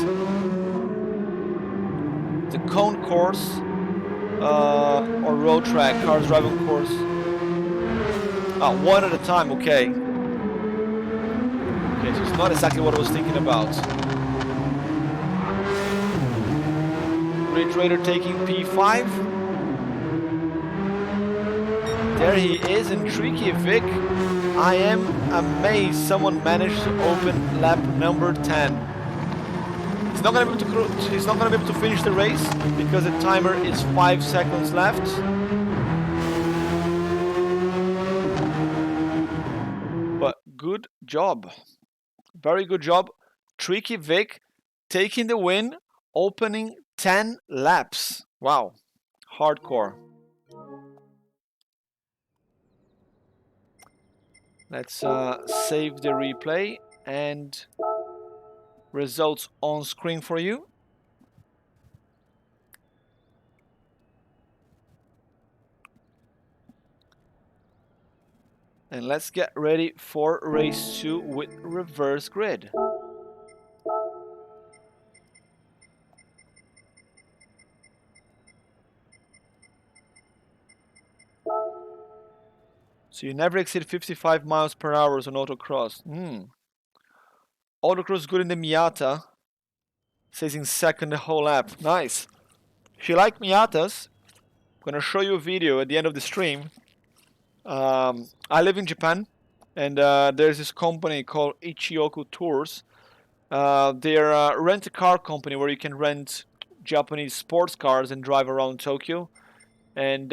The cone course or road track, cars driving course. One at a time, okay. Okay, so it's not exactly what I was thinking about. Ridge Raider taking P5. There he is, and Tricky Vic. I am amazed someone managed to open lap number 10. He's not gonna be able to finish the race because the timer is 5 seconds left. But good job. Very good job. Tricky Vic taking the win, opening 10 laps. Wow. Hardcore. Let's save the replay and results on screen for you. And let's get ready for race 2 with reverse grid. So you never exceed 55 miles per hour on autocross. Autocross good in the Miata. Says in second the whole lap. Nice. If you like Miatas, I'm gonna show you a video at the end of the stream. I live in Japan, and there's this company called Ichioku Tours. They're a rent-a-car company where you can rent Japanese sports cars and drive around Tokyo. And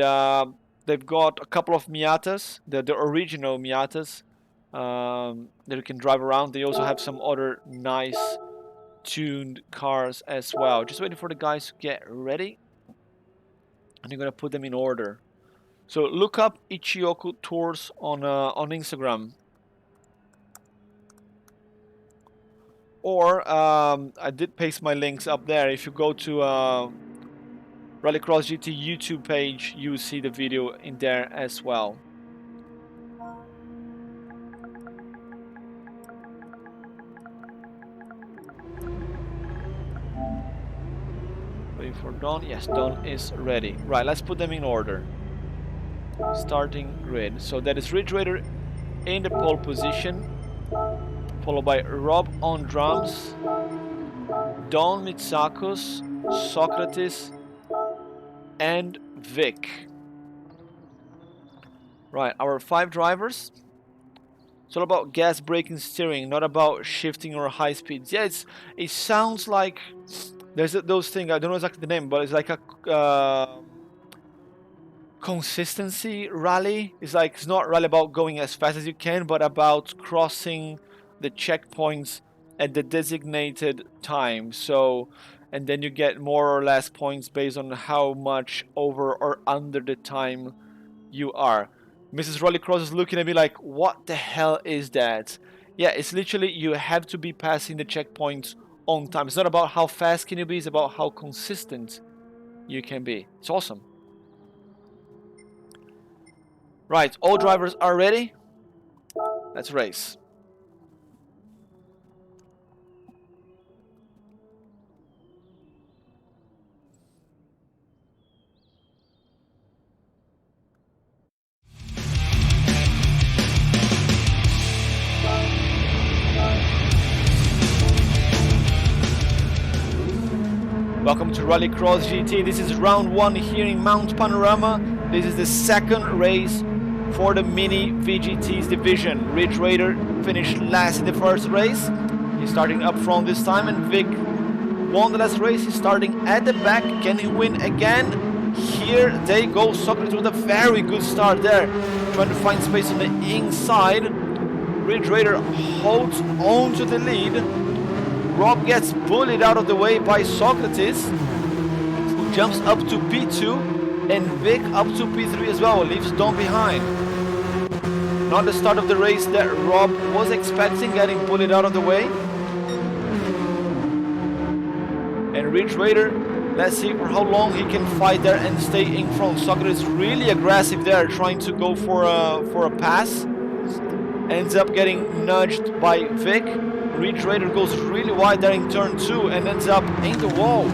they've got a couple of Miatas, the original Miatas, that you can drive around. They also have some other nice tuned cars as well. Just waiting for the guys to get ready, and you're gonna put them in order. So look up Ichioku Tours on Instagram, or I did paste my links up there. If you go to Rallycross GT YouTube page, you see the video in there as well. Waiting for Don. Yes, Don is ready. Right, let's put them in order. Starting grid. So that is Ridge Raider in the pole position, followed by Rob on drums, Don Mitsakos, Socrates, and Vic. Right, our 5 drivers. It's all about gas, braking, steering, not about shifting or high speeds. Yeah, it sounds like there's those things. I don't know exactly the name, but it's like a consistency rally. It's like, it's not really about going as fast as you can, but about crossing the checkpoints at the designated time. So, and then you get more or less points based on how much over or under the time you are. Mrs. Rallycross is looking at me like, what the hell is that? Yeah, it's literally, you have to be passing the checkpoints on time. It's not about how fast can you be, it's about how consistent you can be. It's awesome. Right, all drivers are ready. Let's race. Welcome to Rallycross GT. This is round 1 here in Mount Panorama. This is the second race for the Mini VGT's division. Ridge Raider finished last in the first race. He's starting up front this time, and Vic won the last race. He's starting at the back. Can he win again? Here they go. Socrates with a very good start there, trying to find space on the inside. Ridge Raider holds on to the lead. Rob gets bullied out of the way by Socrates, who jumps up to P2, and Vic up to P3 as well, leaves Dom behind. Not the start of the race that Rob was expecting, getting bullied out of the way. And Ridge Raider, let's see for how long he can fight there and stay in front. Socrates really aggressive there, trying to go for a pass. Ends up getting nudged by Vic. Ridge Raider goes really wide there in turn 2 and ends up in the wall.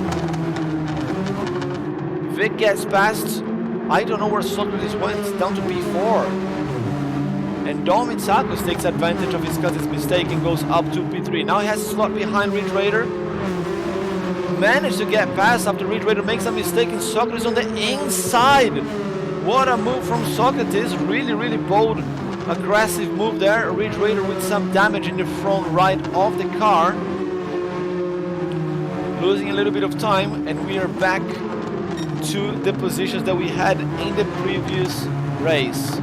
Vic gets past. I don't know where Socrates went, down to P4. And Dom Itzakos takes advantage of his cousin's mistake and goes up to P3. Now he has a slot behind Ridge Raider. Managed to get past after Ridge Raider makes a mistake, and Socrates on the inside. What a move from Socrates. Really, really bold, aggressive move there. Ridge Raider with some damage in the front right of the car. Losing a little bit of time, and we are back to the positions that we had in the previous race.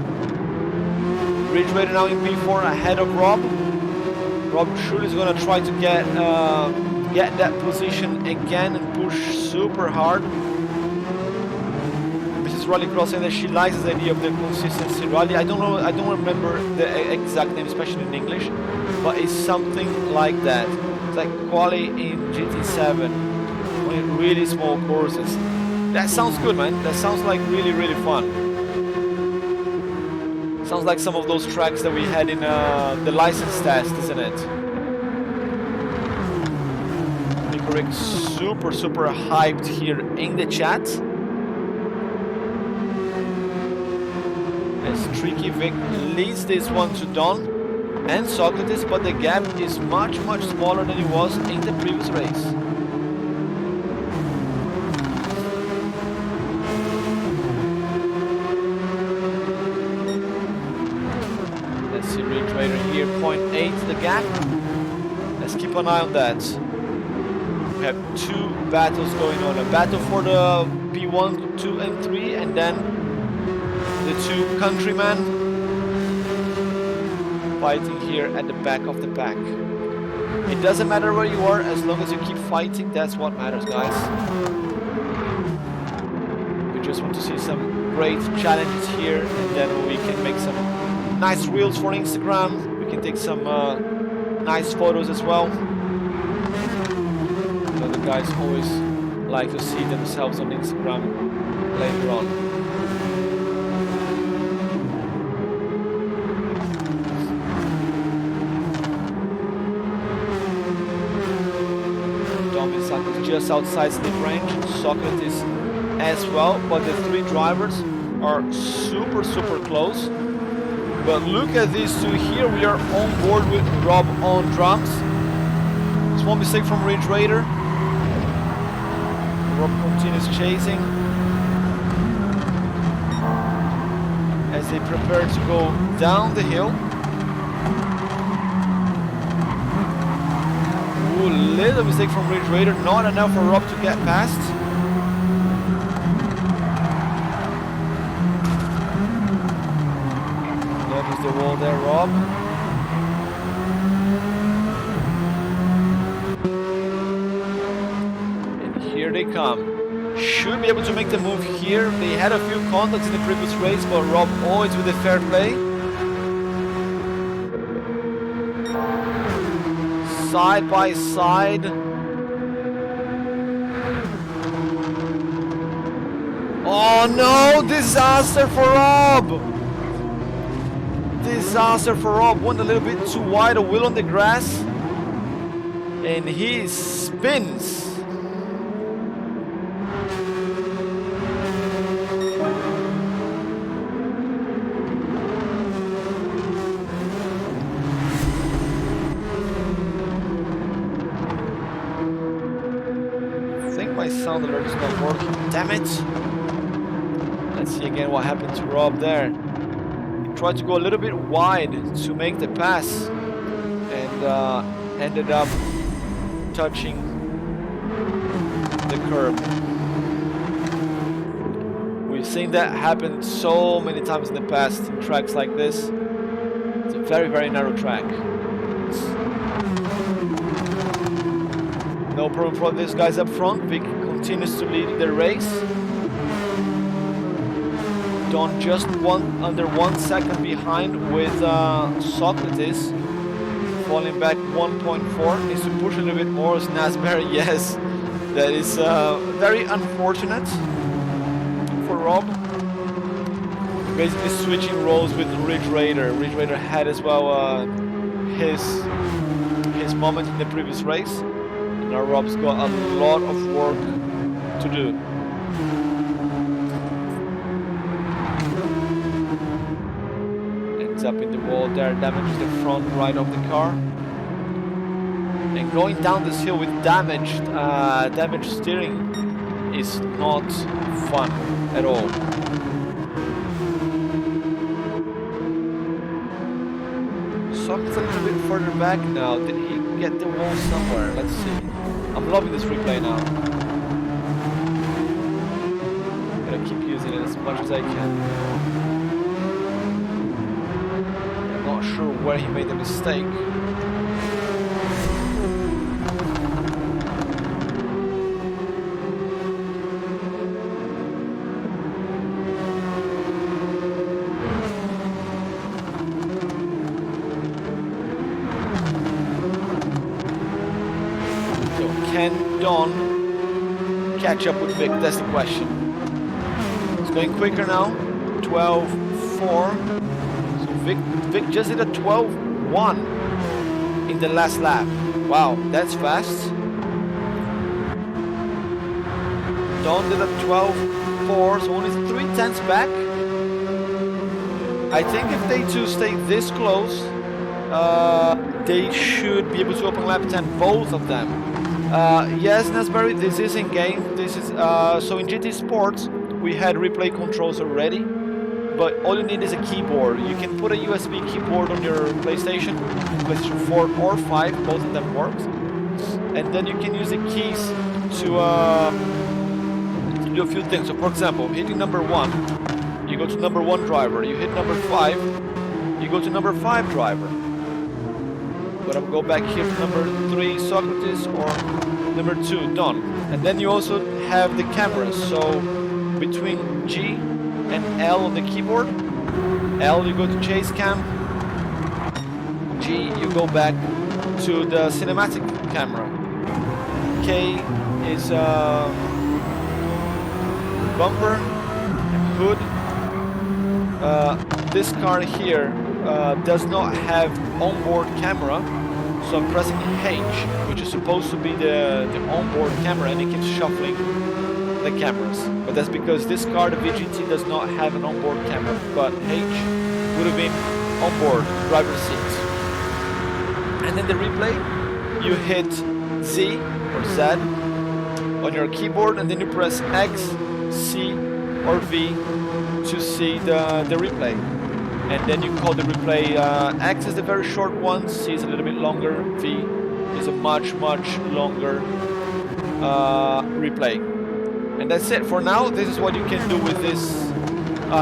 Ridge Raider now in P4 ahead of Rob. Rob surely is going to try to get that position again and push super hard. Mrs. Rallycross saying that she likes the idea of the consistency rally. I don't remember the exact name, especially in English, but it's something like that. It's like Quali in GT7, only really small courses. That sounds good, man. That sounds like really, really fun. Sounds like some of those tracks that we had in the license test, isn't it? Rick super hyped here in the chat. As Tricky Vic leads this one to Don and Socrates, but the gap is much smaller than it was in the previous race. Let's see, Ridge Raider here, 0.8 the gap. Let's keep an eye on that. We have two battles going on. A battle for the P1, 2 and 3, and then the two countrymen fighting here at the back of the pack. It doesn't matter where you are, as long as you keep fighting, that's what matters, guys. We just want to see some great challenges here, and then we can make some nice reels for Instagram. We can take some nice photos as well. The guys always like to see themselves on Instagram later on. Dom is just outside slip range, Socrates as well, but the three drivers are super close. But look at these two here. We are on board with Rob on drums. Small mistake from Ridge Raider. Rob continues chasing as they prepare to go down the hill. Ooh, little mistake from Ridge Raider, not enough for Rob to get past. Levels the wall there, Rob. Here they come. Should be able to make the move here. They had a few contacts in the previous race, but Rob always with the fair play. Side by side. Oh no! Disaster for Rob! Disaster for Rob. Went a little bit too wide, a wheel on the grass. And he spins. my sound alert is not working. Damn it! Let's see again what happened to Rob there. He tried to go a little bit wide to make the pass and ended up touching the curb. We've seen that happen so many times in the past in tracks like this. It's a very, very narrow track. No problem for these guys up front. Vic continues to lead the race. Don just under 1 second behind with Socrates, falling back 1.4. Needs to push a little bit more as Nasberry. Yes, that is very unfortunate for Rob. Basically switching roles with Ridge Raider. Ridge Raider had as well his moment in the previous race. Now Rob's got a lot of work to do. Ends up in the wall there, damages the front right of the car. And going down this hill with damaged steering is not fun at all. Sock's a little bit further back now. Did he get the wall somewhere? Let's see. I'm loving this replay now. Gotta keep using it as much as I can. I'm not sure where he made the mistake. Can Don catch up with Vic? That's the question. It's going quicker now. 12.4. So Vic just did a 12.1 in the last lap. Wow, that's fast. Don did a 12.4, so only 0.3 back. I think if they two stay this close, they should be able to open lap 10, both of them. Yes, Nasberry, this is in game. This is so in GT Sports we had replay controls already, but all you need is a keyboard. You can put a USB keyboard on your PlayStation 4 or 5, both of them works, and then you can use the keys to do a few things. So, for example, hitting number 1, you go to number 1 driver. You hit number 5, you go to number 5 driver. But I'll go back here to number 3 Socrates or number 2 Don. And then you also have the cameras. So between G and L on the keyboard, L you go to chase cam, G you go back to the cinematic camera, K is bumper and hood. This car here does not have onboard camera, so I'm pressing H, which is supposed to be the onboard camera, and it keeps shuffling the cameras. But that's because this car, the VGT, does not have an onboard camera, but H would have been onboard driver's seat. And in the replay, you hit Z or Z on your keyboard, and then you press X, C, or V to see the replay. And then you call the replay, X is the very short one, C is a little bit longer, V is a much, much longer replay. And that's it for now. This is what you can do with this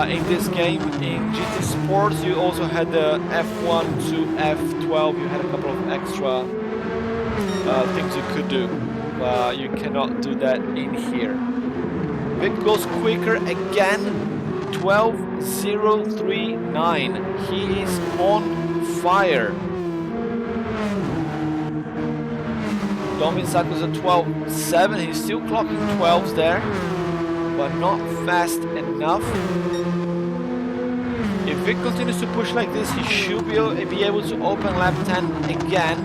in this game. In GT Sports you also had the F1 to F12, you had a couple of extra things you could do. You cannot do that in here. Vic goes quicker again. 12.039. He is on fire. Domin Sacco's at 12.7. He's still clocking 12s there, but not fast enough. If Vic continues to push like this, he should be able to open lap 10 again.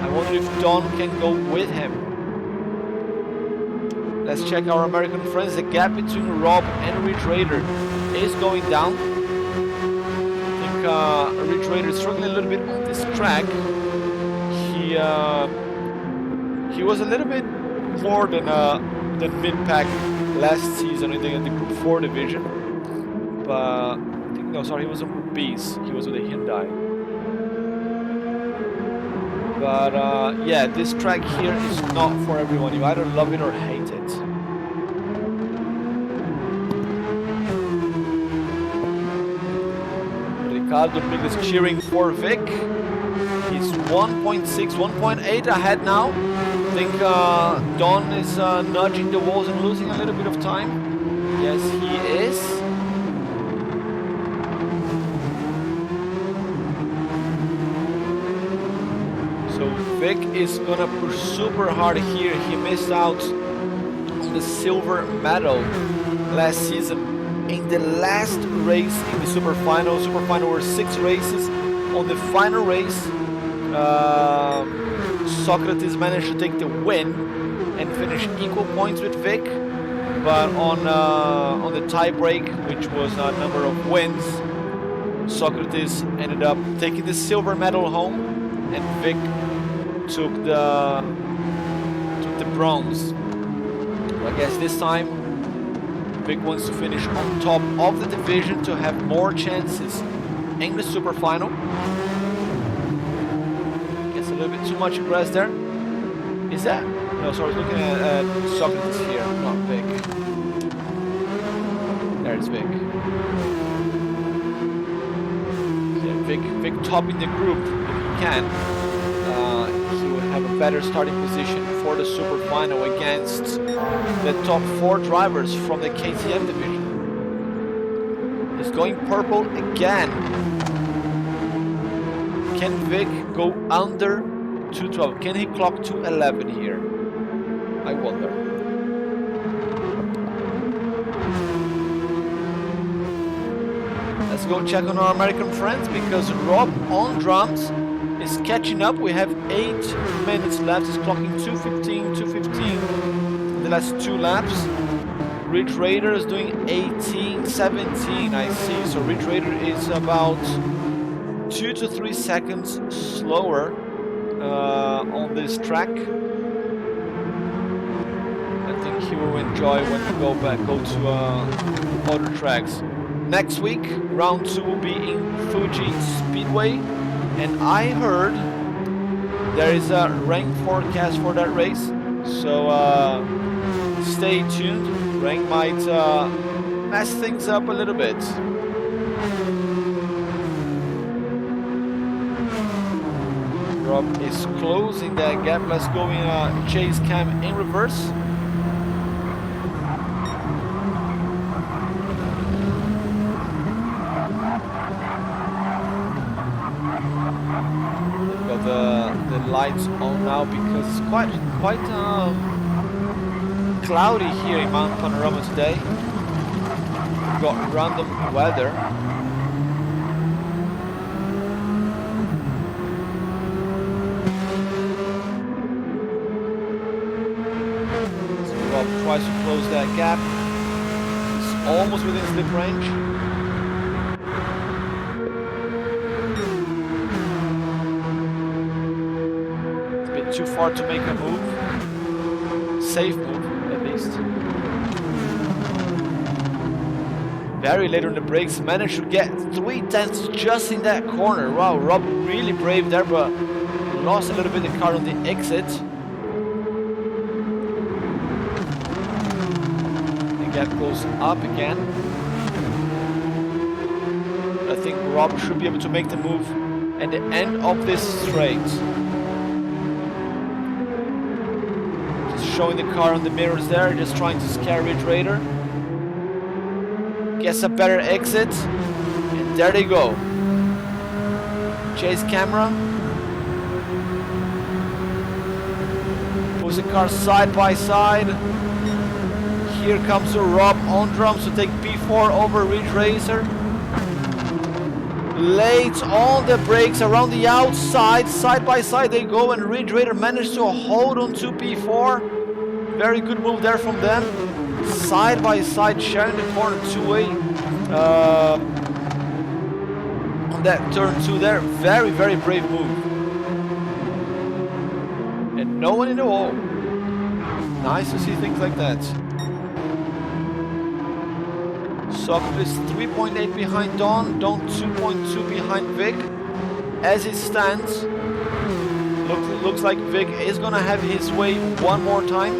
I wonder if Don can go with him. Let's check our American friends. The gap between Rob and Ridge Raider is going down. I think Ridge Raider is struggling a little bit on this track. He was a little bit more than mid-pack last season in the Group 4 division. But I think, no, sorry, he was on Group B's. He was with a Hyundai. But yeah, this track here is not for everyone. You either love it or hate it. Ricardo is cheering for Vic. He's 1.6, 1.8 ahead now. I think Don is nudging the walls and losing a little bit of time. Yes, he is. So Vic is gonna push super hard here. He missed out on the silver medal last season in the last race in the Super Final. Super Final were 6 races. On the final race, Socrates managed to take the win and finish equal points with Vic, but on the tie break, which was a number of wins, Socrates ended up taking the silver medal home, and Vic took the bronze. I guess this time Vic wants to finish on top of the division to have more chances in the Super Final. Gets a little bit too much grass there. Is that? No, sorry, I was looking at Socrates here, not Vic. There's Vic. Yeah, Vic topping the group if he can. He would have a better starting position for the Super Final against the top 4 drivers from the KTM division. He's going purple again. Can Vic go under 212? Can he clock 211 here? I wonder. Let's go check on our American friends, because Rob on drums is catching up. We have 8 minutes left. He's clocking 2:15, 2:15 in the last 2 laps. Ridge Raider is doing 18:17, I see. So Ridge Raider is about 2 to 3 seconds slower on this track. I think he will enjoy when we go to other tracks. Next week, round 2 will be in Fuji Speedway, and I heard there is a rain forecast for that race, so stay tuned. Rain might mess things up a little bit. Rob is closing that gap. Let's go in chase cam in reverse. We've got the lights on now because it's quite cloudy here in Mount Panorama today. We've got random weather. Rob tries to close that gap. It's almost within slip range. It's a bit too far to make a move. Safe move, at least. Very late on the brakes, managed to get 3/10 just in that corner. Wow, Rob really brave there, but lost a little bit of the car on the exit. Gap goes up again. I think Rob should be able to make the move at the end of this straight. Just showing the car on the mirrors there, just trying to scare Ridge Raider. Gets a better exit, and there they go. Chase camera. Puts the car side by side. Here comes Rob on drums to take P4 over Ridge Racer. Late on the brakes around the outside, side by side they go, and Ridge Raider managed to hold on to P4. Very good move there from them. Side by side, sharing the corner 2-way on that turn 2 there. Very, very brave move. And no one in the wall. Nice to see things like that. Sokol is 3.8 behind Don 2.2 behind Vic. As it stands, looks like Vic is gonna have his way one more time.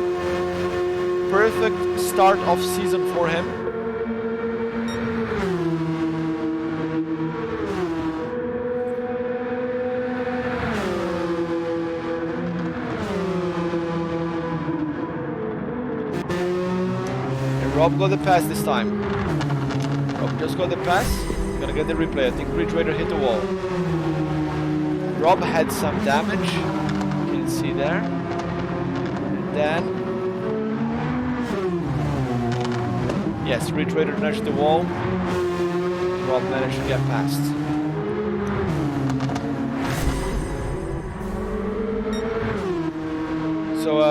Perfect start of season for him. And Rob got the pass this time. Rob just got the pass. Gonna get the replay. I think Ridge Raider hit the wall. Rob had some damage. You can see there. And then, yes, Ridge Raider nudged the wall. Rob managed to get past. So,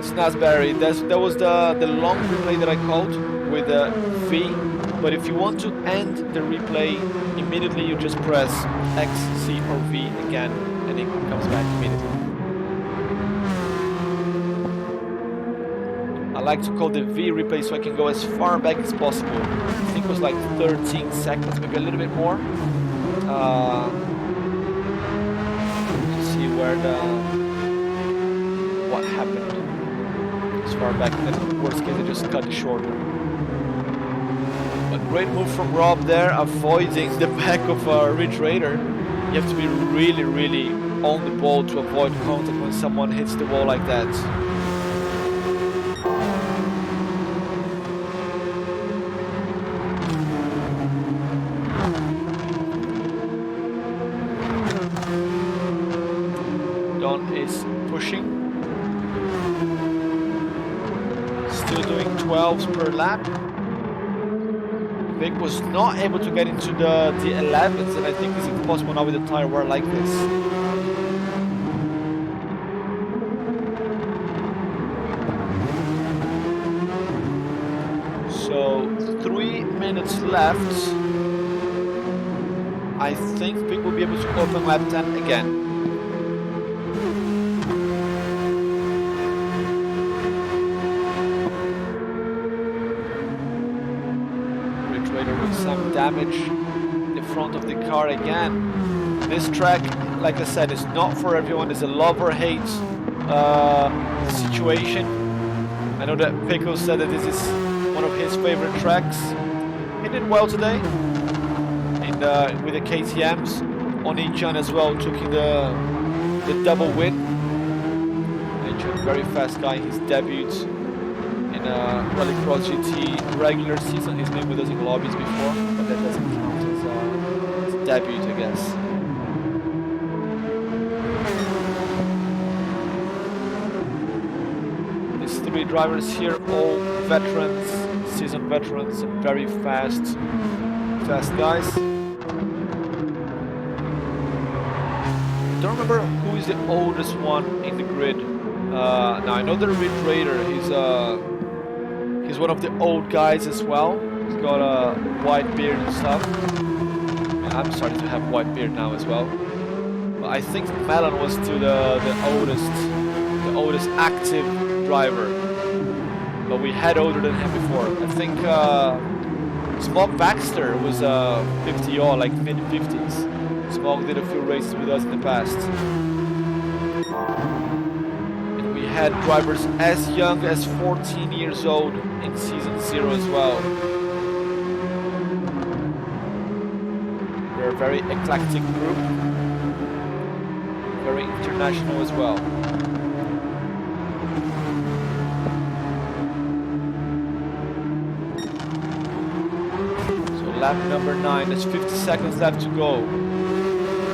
Snazberry, that was the long replay that I called with the V. But if you want to end the replay immediately, you just press X, C, or V again, and it comes back immediately. I like to call the V replay so I can go as far back as possible. I think it was like 13 seconds, maybe a little bit more. To see where what happened. As far back, and then worst case, I just cut it shorter. But great move from Rob there, avoiding the back of Ridge Raider. You have to be really, really on the ball to avoid contact when someone hits the wall like that. Don is pushing. Still doing 12s per lap. Vic was not able to get into the 11s, and I think it's impossible now with a tire wear like this. So 3 minutes left. I think Vic will be able to open lap 10 again. Some damage in the front of the car again. This track, like I said, is not for everyone. It's a love or hate situation. I know that Pico said that this is one of his favorite tracks. He did well today with the KTMs. Onichan as well took in the double win. Onichan, very fast guy. His debut in Rallycross GT regular season. He's been with us in lobbies before, but that doesn't count as debut, I guess. These 3 drivers here, all veterans, seasoned veterans, and very fast guys. Don't remember who is the oldest one in the grid. Now I know the Ridge Raider. He's one of the old guys as well. He's got a white beard and stuff. And I'm starting to have white beard now as well. But I think Melon was still the oldest active driver. But we had older than him before. I think Smog Baxter was 50 or like mid-50s. Smog did a few races with us in the past. We had drivers as young as 14 years old in season 0 as well. We're a very eclectic group, very international as well. So lap number 9, there's 50 seconds left to go.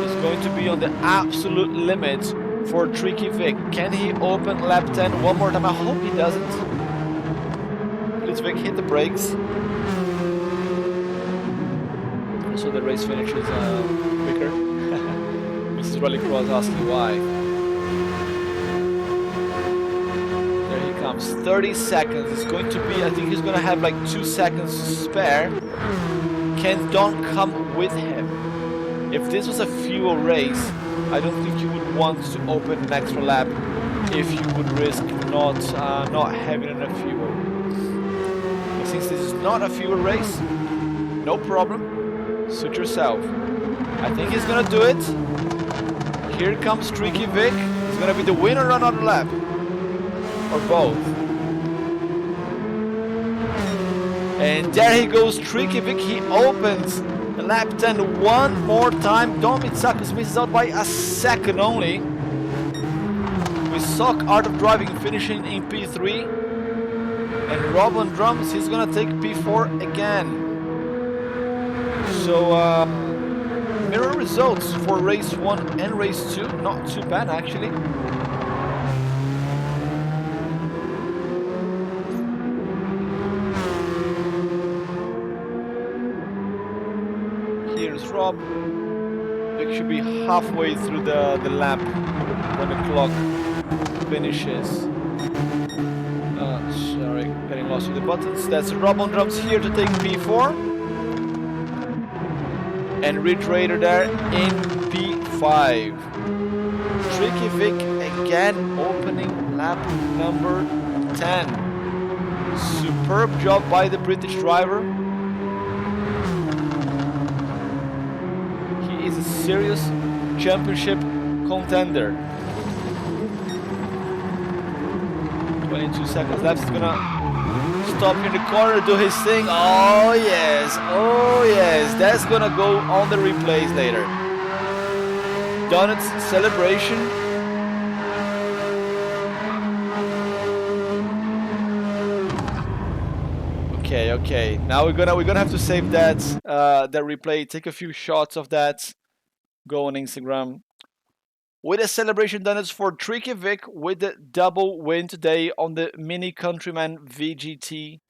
It's going to be on the absolute limit for Tricky Vic. Can he open lap 10 one more time? I hope he doesn't. Please, Vic, hit the brakes. So the race finishes quicker. Mrs. Rallycross asking why. There he comes. 30 seconds. It's going to be, I think he's going to have like 2 seconds to spare. Can Don come with him? If this was a fuel race, I don't think you would want to open an extra lap if you would risk not having enough fuel. But since this is not a fuel race, no problem. Suit yourself. I think he's gonna do it. Here comes Tricky Vic. He's gonna be the winner on another lap, or both. And there he goes, Tricky Vic. He opens lap 10 one more time. Dom Mitsakus misses out by a second only. We saw Art of Driving finishing in P3. And Rob on drums, he's gonna take P4 again. So mirror results for race 1 and race 2. Not too bad actually. Here's Rob. It should be halfway through the lap when the clock finishes. Sorry, getting lost with the buttons. That's Rob on drums here to take P4. And Ridge Raider there in P5. Tricky Vic again opening lap number 10. Superb job by the British driver. He is a serious championship contender. 22 seconds left. He's gonna stop in the corner, do his thing. Oh yes, oh yes. That's gonna go on the replays later. Donut's celebration. Okay. Now we're gonna have to save that that replay. Take a few shots of that. Go on Instagram. With a celebration done for Tricky Vic with the double win today on the Mini Countryman VGT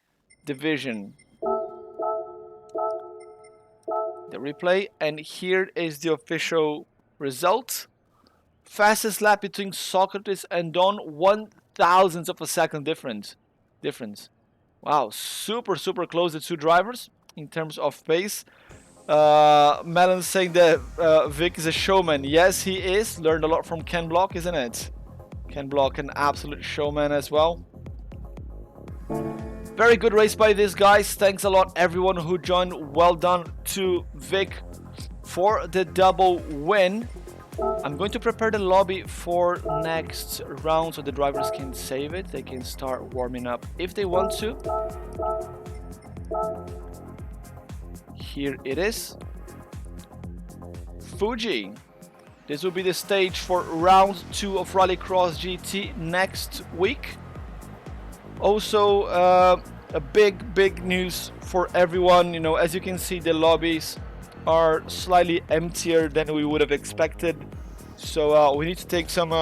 division. The replay, and here is the official result. Fastest lap between Socrates and Don, 1/1000th of a second difference. Wow, super close, the two drivers in terms of pace. Melon saying that Vic is a showman. Yes, he is. Learned a lot from Ken Block, isn't it? Ken Block, an absolute showman as well. Very good race by these guys. Thanks a lot everyone who joined. Well done to Vic for the double win. I'm going to prepare the lobby for next round so the drivers can save it. They can start warming up if they want to. Here it is. Fuji. This will be the stage for round 2 of Rallycross GT next week. Also, a big news for everyone. You know, as you can see, the lobbies are slightly emptier than we would have expected. So we need to take some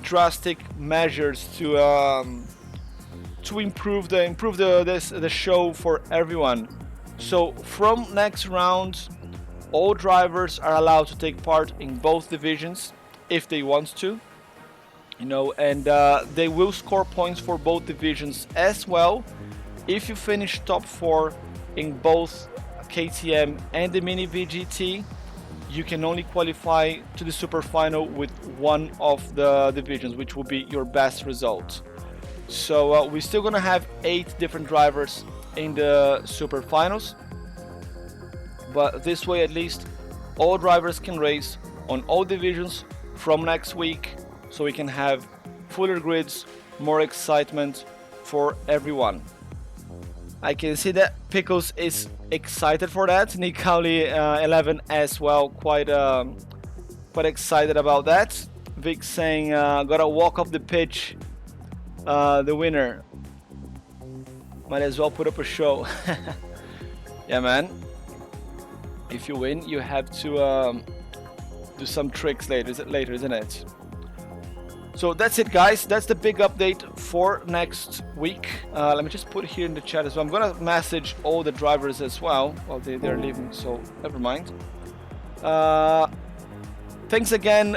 drastic measures to improve the show for everyone. So from next round, all drivers are allowed to take part in both divisions if they want to, you know, and they will score points for both divisions as well. If you finish top 4 in both KTM and the Mini VGT, you can only qualify to the super final with one of the divisions, which will be your best result. So we're still gonna have 8 different drivers in the super finals, but this way at least all drivers can race on all divisions from next week, so we can have fuller grids, more excitement for everyone. I can see that Pickles is excited for that. Nick Cowley 11 as well, quite excited about that. Vic saying gotta walk off the pitch, the winner. Might as well put up a show. Yeah, man. If you win, you have to do some tricks later, isn't it? So that's it, guys. That's the big update for next week. Let me just put here in the chat as well. I'm gonna message all the drivers as well while they're leaving, so never mind. Thanks again,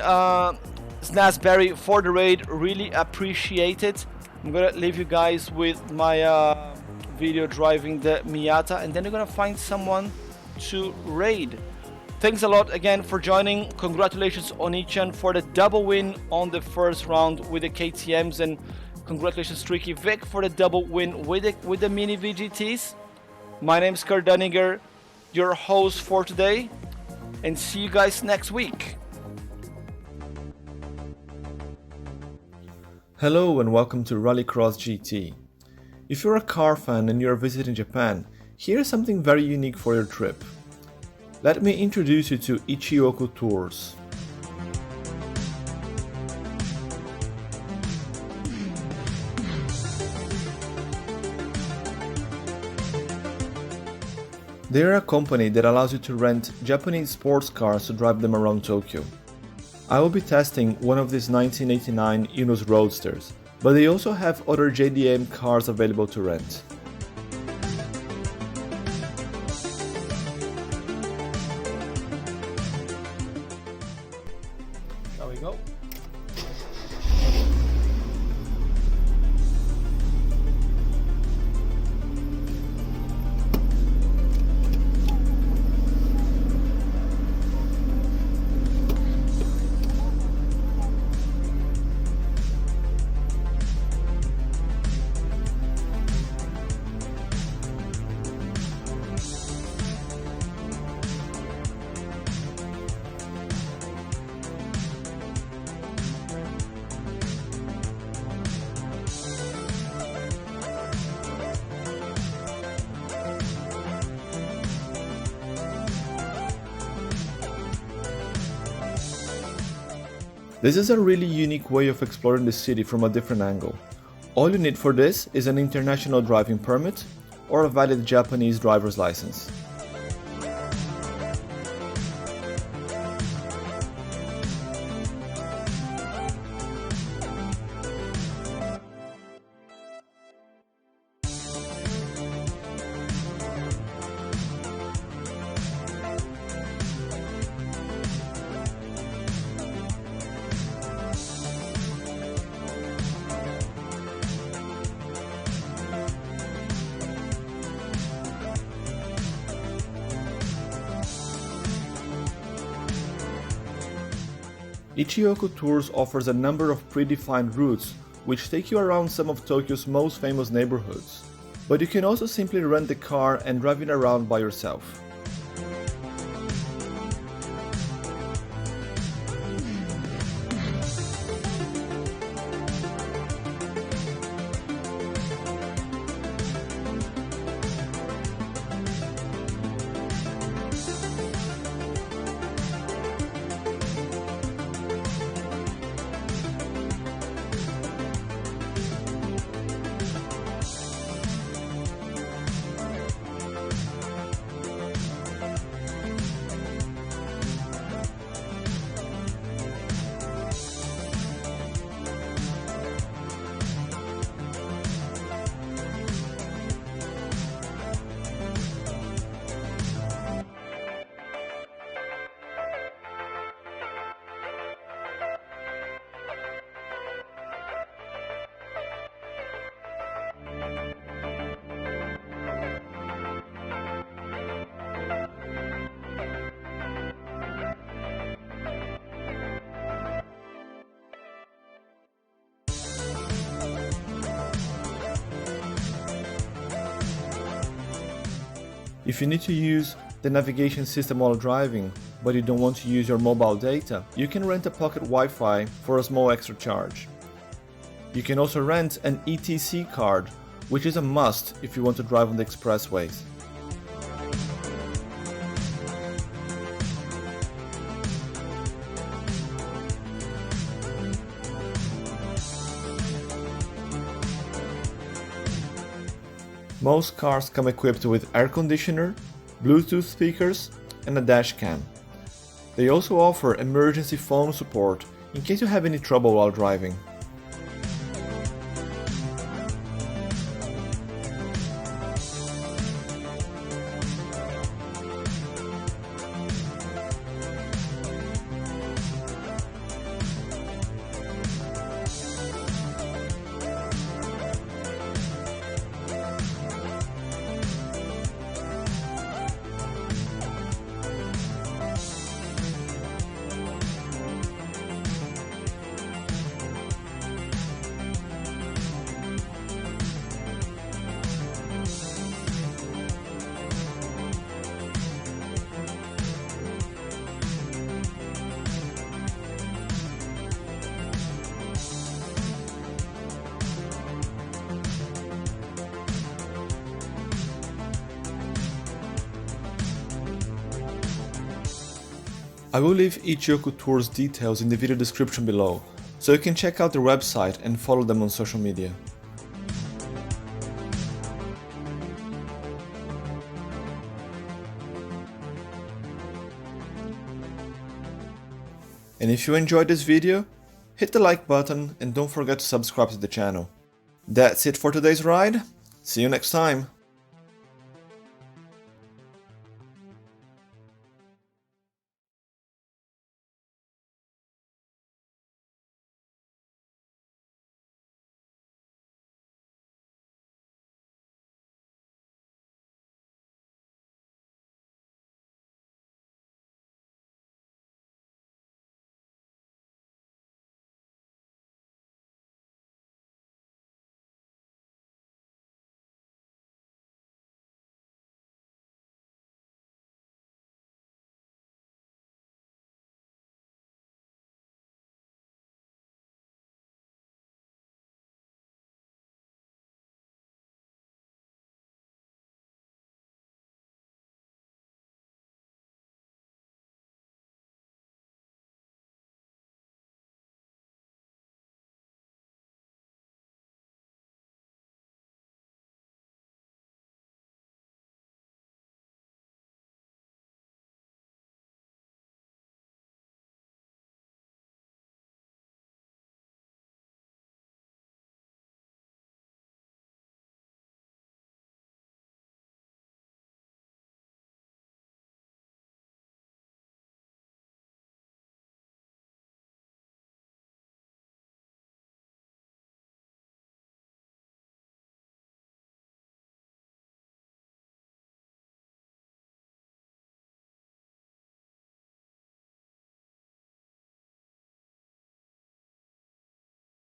Snazberry, for the raid. Really appreciate it. I'm gonna leave you guys with my video driving the Miata, and then you're gonna find someone to raid. Thanks a lot again for joining. Congratulations on Ichan for the double win on the first round with the KTMs, and congratulations Tricky Vic for the double win with the Mini VGTs. My name is Kurt Dunninger, your host for today, and see you guys next week. Hello and welcome to Rallycross GT. If you're a car fan and you're visiting Japan, here's something very unique for your trip. Let me introduce you to Ichioku Tours. They are a company that allows you to rent Japanese sports cars to drive them around Tokyo. I will be testing one of these 1989 Unos Roadsters, but they also have other JDM cars available to rent. There we go. This is a really unique way of exploring the city from a different angle. All you need for this is an international driving permit or a valid Japanese driver's license. Ichioku Tours offers a number of predefined routes which take you around some of Tokyo's most famous neighborhoods, but you can also simply rent the car and drive it around by yourself. If you need to use the navigation system while driving, but you don't want to use your mobile data, you can rent a pocket Wi-Fi for a small extra charge. You can also rent an ETC card, which is a must if you want to drive on the expressways. Most cars come equipped with air conditioner, Bluetooth speakers, and a dash cam. They also offer emergency phone support in case you have any trouble while driving. I will leave Ichioku Tour's details in the video description below, so you can check out their website and follow them on social media. And if you enjoyed this video, hit the like button and don't forget to subscribe to the channel. That's it for today's ride. See you next time.